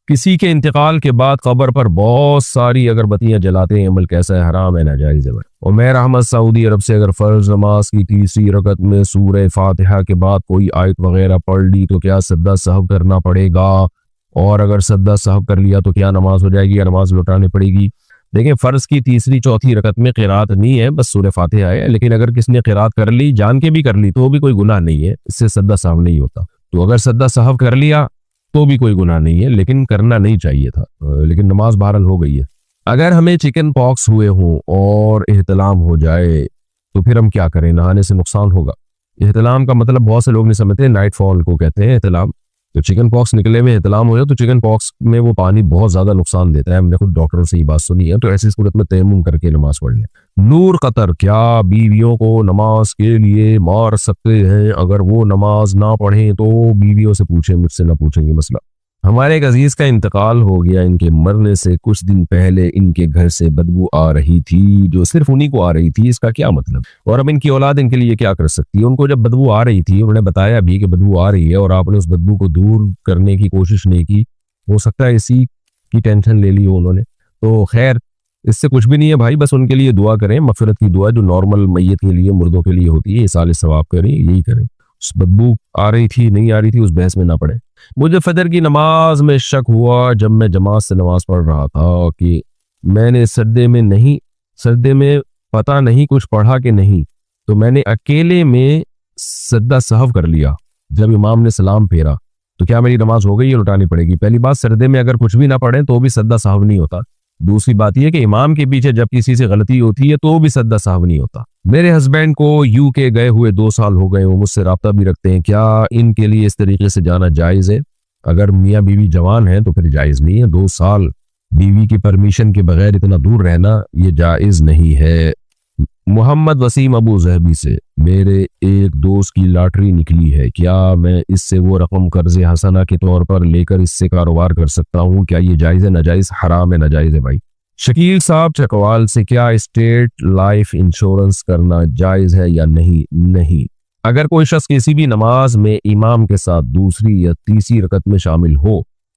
[SPEAKER 2] किसी के इंतकाल के बाद कब्र पर बहुत सारी अगरबत्तियां जलाते हैं, अमल कैसा है? हराम है, नाजायज़ है। उमैर अहमद सऊदी अरब से, अगर फर्ज नमाज की तीसरी रकत में सूरह फातिहा के बाद कोई आयत वगैरह पढ़ ली तो क्या सद्दा सहव करना पड़ेगा? और अगर सद्दा सहव कर लिया तो क्या नमाज हो जाएगी या नमाज लौटानी पड़ेगी? देखिए, फर्ज की तीसरी चौथी रकत में क़िरात नहीं है, बस सूरह फातिहा है। लेकिन अगर किसने क़िरात कर ली, जान के भी कर ली, तो भी कोई गुनाह नहीं है, इससे सद्दा सहव नहीं होता। तो अगर सद्दा सहव कर लिया तो भी कोई गुनाह नहीं है, लेकिन करना नहीं चाहिए था, लेकिन नमाज बहरहाल हो गई है। अगर हमें चिकन पॉक्स हुए हों और एहतलाम हो जाए तो फिर हम क्या करें? नहाने से नुकसान होगा? एहतलाम का मतलब बहुत से लोग नहीं समझते, नाइट फॉल को कहते हैं एहतलाम। तो चिकन पॉक्स निकले में एहतलाम हो जाए तो चिकन पॉक्स में वो पानी बहुत ज्यादा नुकसान देता है, हमने खुद डॉक्टरों से ये बात सुनी है। तो ऐसी सूरत में तयम्मुम करके नमाज पढ़ लें। नूर कतर, क्या बीवियों को नमाज के लिए मार सकते हैं? अगर वो नमाज ना पढ़ें तो बीवियों से पूछें, मुझसे ना पूछें ये मसला। हमारे एक अजीज का इंतकाल हो गया, इनके मरने से कुछ दिन पहले इनके घर से बदबू आ रही थी, जो सिर्फ उन्हीं को आ रही थी, इसका क्या मतलब? और अब इनकी औलाद इनके लिए क्या कर सकती है? उनको जब बदबू आ रही थी, उन्होंने बताया भी कि बदबू आ रही है और आपने उस बदबू को दूर करने की कोशिश नहीं की, हो सकता है इसी की टेंशन ले ली हो उन्होंने। तो खैर, इससे कुछ भी नहीं है भाई, बस उनके लिए दुआ करें, मगफिरत की दुआ जो नॉर्मल मैयत के लिए, मुर्दों के लिए होती है, इसाले सवाब करें, यही करें। उस बदबू आ रही थी नहीं आ रही थी, उस बहस में ना पड़े। मुझे फजर की नमाज में शक हुआ जब मैं जमात से नमाज पढ़ रहा था कि मैंने सजदे में पता नहीं कुछ पढ़ा कि नहीं, तो मैंने अकेले में सजदा सहव कर लिया। जब इमाम ने सलाम फेरा तो क्या मेरी नमाज हो गई या लौटानी पड़ेगी? पहली बात, सजदे में अगर कुछ भी ना पढ़े तो भी सजदा सहव नहीं होता। दूसरी बात यह कि इमाम के पीछे जब किसी से गलती होती है तो भी सजदा सहव नहीं होता। मेरे हस्बैंड को यूके गए हुए 2 साल हो गए, वो मुझसे राब्ता भी रखते हैं, क्या इनके लिए इस तरीके से जाना जायज़ है? अगर मियाँ बीवी जवान है तो फिर जायज़ नहीं है। 2 साल बीवी की परमिशन के बगैर इतना दूर रहना ये जायज़ नहीं है। मोहम्मद वसीम अबू जहबी से, मेरे एक दोस्त की लॉटरी निकली है, क्या मैं इससे वो रकम कर्ज़े हसना के तौर पर लेकर इससे कारोबार कर सकता हूँ? क्या ये जायज़ है नाजायज़? हराम है, नाजायज़ है भाई। शकील साहब चकवाल से, क्या स्टेट लाइफ इंश्योरेंस करना जायज है या नहीं? नहीं। अगर कोई शख्स किसी भी नमाज में इमाम के साथ दूसरी या तीसरी रकत में शामिल हो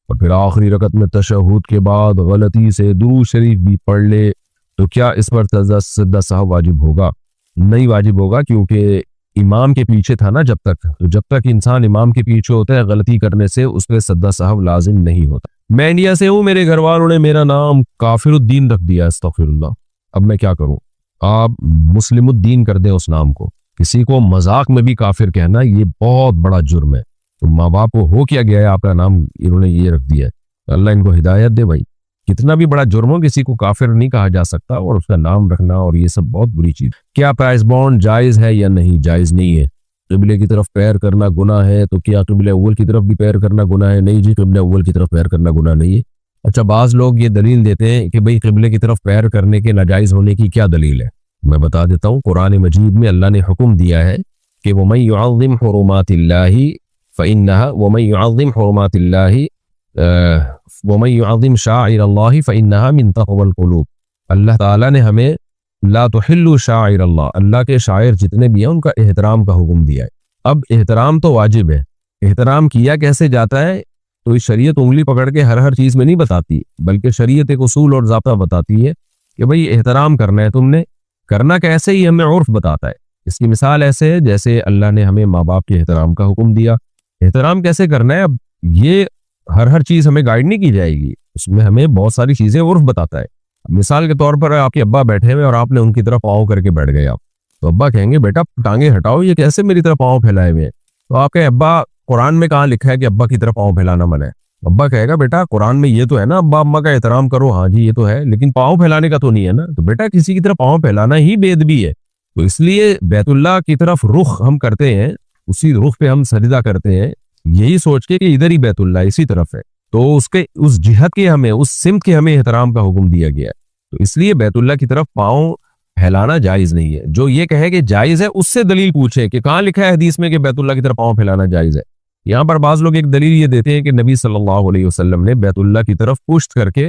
[SPEAKER 2] और फिर आखिरी रकत में तशहुद के बाद गलती से दुरूद शरीफ भी पढ़ ले, तो क्या इस पर सजदा साहब वाजिब होगा? नहीं वाजिब होगा, क्योंकि इमाम के पीछे था ना जब तक इंसान इमाम के पीछे होता है गलती करने से उस पर सजदा साहब लाजिम नहीं होता। मैं इंडिया से हूँ, मेरे घर वालों ने मेरा नाम काफिरुद्दीन रख दिया, अस्तगफिरुल्लाह। अब मैं क्या करूं? आप मुस्लिमुद्दीन कर दें उस नाम को। किसी को मजाक में भी काफिर कहना ये बहुत बड़ा जुर्म है। तो माँ बाप को हो क्या गया है, आपका नाम इन्होंने ये रख दिया है। अल्लाह इनको हिदायत दे भाई। कितना भी बड़ा जुर्म हो, किसी को काफिर नहीं कहा जा सकता, और उसका नाम रखना और ये सब बहुत बुरी चीज। क्या प्राइस बॉन्ड जायज है या नहीं? जायज नहीं है। किबले की तरफ पैर करना गुनाह है, तो क्या किबले अव्वल की तरफ भी पैर करना गुनाह है? नहीं जी, किबले अव्वल की तरफ पैर करना गुनाह नहीं है। अच्छा, बाज लोग ये दलील देते हैं कि भाई किबले की तरफ पैर करने के नाजायज होने की क्या दलील है। मैं बता देता हूँ, कुरान मजीद में अल्लाह ने हुक्म दिया है कि वमन युअज़्ज़िम हुरुमातिल्लाहि फ़इन्नहा वमन युअज़्ज़िम हुरुमातिल्लाहि वमन युअज़्ज़िम शाइरल्लाहि फ़इन्नहा मिन तक़वल क़ुलूब। अल्लाह ताला ने हमें ला तुहिल्लु शाइरल्लाह, अल्लाह के शायर जितने भी हैं उनका एहतराम का हुक्म दिया है। अब एहतराम तो वाजिब है, एहतराम किया कैसे जाता है? तो इस शरीयत उंगली पकड़ के हर चीज में नहीं बताती, बल्कि शरीयत एक उसूल और ज़ाब्ता बताती है कि भाई एहतराम करना है तुमने, करना कैसे ही हमें उर्फ बताता है। इसकी मिसाल ऐसे है जैसे अल्लाह ने हमें माँ बाप के एहतराम का हुक्म दिया। एहतराम कैसे करना है, अब ये हर चीज हमें गाइड नहीं की जाएगी, उसमें हमें बहुत सारी चीजें उर्फ बताता है। मिसाल के तौर पर आपके अब्बा बैठे हुए और आपने उनकी तरफ पाँव करके बैठ गए आप, तो अब्बा कहेंगे बेटा टांगे हटाओ, ये कैसे मेरी तरफ पाँव फैलाए हुए हैं? तो आपके अब्बा, कुरान में कहाँ लिखा है कि अब्बा की तरफ पाँव फैलाना मना है? अब्बा कहेगा बेटा कुरान में ये तो है ना, अब्बा अम्मा का एहतराम करो, हाँ जी ये तो है, लेकिन पाँव फैलाने का तो नहीं है ना। तो बेटा किसी की तरफ पाँव फैलाना ही बेअदबी है। तो इसलिए बैतुल्लाह की तरफ रुख हम करते हैं, उसी रुख पे हम सजदा करते हैं, यही सोच के कि इधर ही बैतुल्लाह इसी तरफ है, तो उसके उस जिहत के हमें, उस सिमत के हमें एहतराम का हुक्म दिया गया है। तो इसलिए बैतुल्लाह की तरफ पाँव फैलाना जायज नहीं है। जो ये कहे कि जायज है उससे दलील पूछे कि कहाँ लिखा है हदीस में कि बैतुल्लाह की तरफ पाँव फैलाना जायज है। यहाँ पर बाज लोग एक दलील ये देते हैं कि नबी सल्लल्लाहु अलैहि वसल्लम ने बैतुल्लाह की तरफ पुश्त करके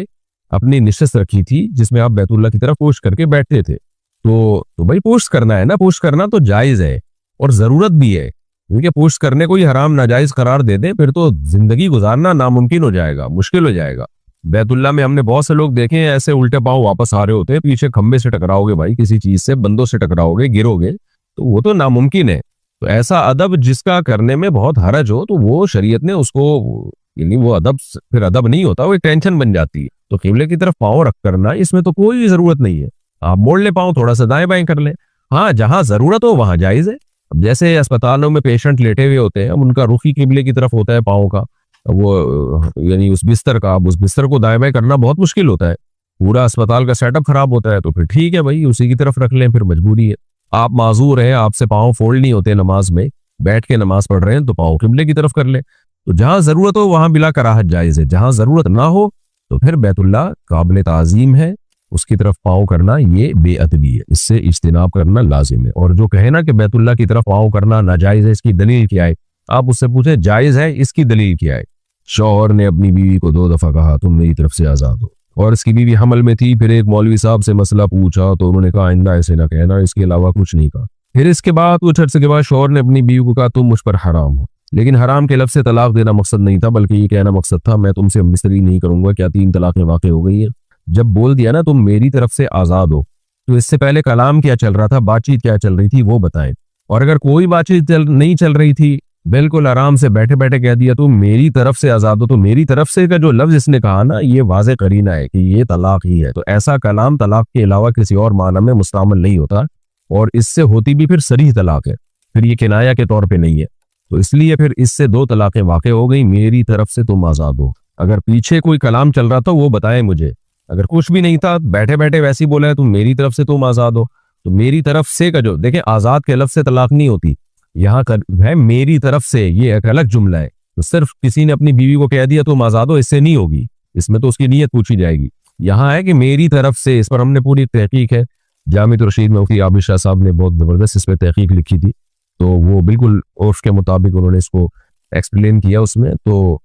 [SPEAKER 2] अपनी निशस्त रखी थी, जिसमें आप बैतुल्लाह की तरफ पुश्त करके बैठते थे। तो भाई पुश्त करना है ना, पुश्त करना तो जायज है और जरूरत भी है, क्योंकि पुश्त करने को ही हराम नाजायज करार दे दें फिर तो जिंदगी गुजारना नामुमकिन हो जाएगा, मुश्किल हो जाएगा। बैतुल्लाह में हमने बहुत से लोग देखे हैं ऐसे उल्टे पांव वापस आ रहे होते हैं, पीछे खंबे से टकराओगे भाई, किसी चीज से, बंदों से टकराओगे, गिरोगे, तो वो तो नामुमकिन है। तो ऐसा अदब जिसका करने में बहुत हरज हो, तो वो शरीयत ने उसको, यानी वो अदब फिर अदब नहीं होता, वो एक टेंशन बन जाती है। तो किबले की तरफ पाँव रख करना इसमें तो कोई जरूरत नहीं है। आप मोड़ ले पाँव, थोड़ा सा दाएं बाएं कर ले, हाँ जहां जरूरत हो वहां जायज है। अब जैसे अस्पतालों में पेशेंट लेटे हुए होते हैं, अब उनका रुख ही किबले की तरफ होता है पाँव का, वो यानी उस बिस्तर का, अब उस बिस्तर को दाएं बाएं करना बहुत मुश्किल होता है, पूरा अस्पताल का सेटअप खराब होता है, तो फिर ठीक है भाई उसी की तरफ रख लें, फिर मजबूरी है। आप माजूर हैं, आपसे पाँव फोल्ड नहीं होते नमाज में, बैठ के नमाज पढ़ रहे हैं, तो पाँव किबले की तरफ कर ले। तो जहां जरूरत हो वहां बिला कराहत जायज है, जहां जरूरत ना हो तो फिर बैतुल्लाह काबिल ताजीम है, उसकी तरफ पाँव करना ये बेअदबी है, इससे इज्तिनाब करना लाजिम है। और जो कहे ना कि बैतुल्लाह की तरफ पाँव करना नाजायज है, इसकी दलील क्या है, आप उससे पूछे जायज है इसकी दलील क्या है। शौहर ने अपनी बीवी को 2 दफा कहा तुम मेरी तरफ से आजाद हो, और इसकी बीवी हमल में थी। फिर एक मौलवी साहब से मसला पूछा तो उन्होंने कहा आइंदा ऐसे ना कहना, इसके अलावा कुछ नहीं कहा। फिर इसके बाद कुछ अर्से के बाद शौहर ने अपनी बीवी को कहा तुम मुझ पर हराम हो, लेकिन हराम के लफ्ज़ से तलाक देना मकसद नहीं था, बल्कि ये कहना मकसद था मैं तुमसे मिसरी नहीं करूंगा, क्या 3 तलाकें वाक़ई हो गई है। जब बोल दिया ना तुम मेरी तरफ से आज़ाद हो, तो इससे पहले कलाम क्या चल रहा था, बातचीत क्या चल रही थी वो बताएं। और अगर कोई बातचीत नहीं चल रही थी, बिल्कुल आराम से बैठे बैठे कह दिया तुम मेरी तरफ से आज़ाद हो, तो मेरी तरफ से का जो लफ्ज़ इसने कहा ना, ये वाज़े करीना है कि ये तलाक ही है। तो ऐसा कलाम तलाक के अलावा किसी और माना में मुस्तामल नहीं होता, और इससे होती भी फिर सरीह तलाक है, फिर ये किनाया के तौर पे नहीं है। तो इसलिए फिर इससे 2 तलाकें वाक़ई हो गई, मेरी तरफ से तुम आज़ाद हो। अगर पीछे कोई कलाम चल रहा था वो बताएं मुझे, अगर कुछ भी नहीं था बैठे बैठे वैसे ही बोला है तुम मेरी तरफ से तुम आज़ाद हो, तो मेरी तरफ से का जो देखें आज़ाद के लफ्ज़ से तलाक नहीं होती, यहाँ है मेरी तरफ से, ये एक अलग जुमला है। तो सिर्फ किसी ने अपनी बीवी को कह दिया तुम आज़ाद हो, इससे नहीं होगी, इसमें तो उसकी नीयत पूछी जाएगी। यहाँ है कि मेरी तरफ से, इस पर हमने पूरी तहकीक है, जामित रशीद मुफ्ती आबिद शाह साहब ने बहुत ज़बरदस्त इस पर तहकीक लिखी थी, तो वो बिल्कुल उर्फ के मुताबिक उन्होंने इसको एक्सप्लेन किया उसमें। तो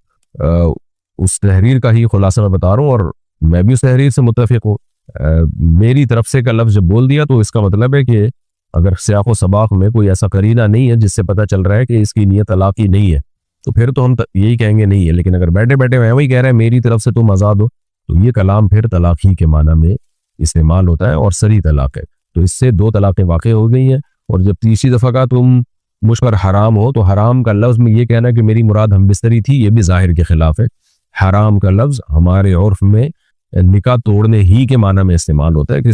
[SPEAKER 2] उस तहरीर का ही खुलासा मैं बता रहा हूँ, और मैं भी उस तहरीर से मुत्तफिक हूँ। मेरी तरफ से का लफ्ज जब बोल दिया तो इसका मतलब है कि अगर सियाक़ो सबाक़ में कोई ऐसा करीना नहीं है जिससे पता चल रहा है कि इसकी नीयत तलाक़ी नहीं है, तो फिर तो हम यही कहेंगे नहीं है। लेकिन अगर बैठे बैठे वही कह रहे हैं मेरी तरफ से तुम आज़ाद हो, तो ये कलाम फिर तलाक़ी के माना में इस्तेमाल होता है और सरी तलाक़ है। तो इससे 2 तलाक़ें वाक़ई हो गई हैं। और जब तीसरी दफ़ा का तुम मुझ पर हराम हो, तो हराम का लफ्ज़ में ये कहना कि मेरी मुराद हम बिस्तरी थी, ये भी ज़ाहिर के खिलाफ है। हराम का लफ्ज़ हमारे उर्फ में निकाह तोड़ने ही के माना में इस्तेमाल होता है कि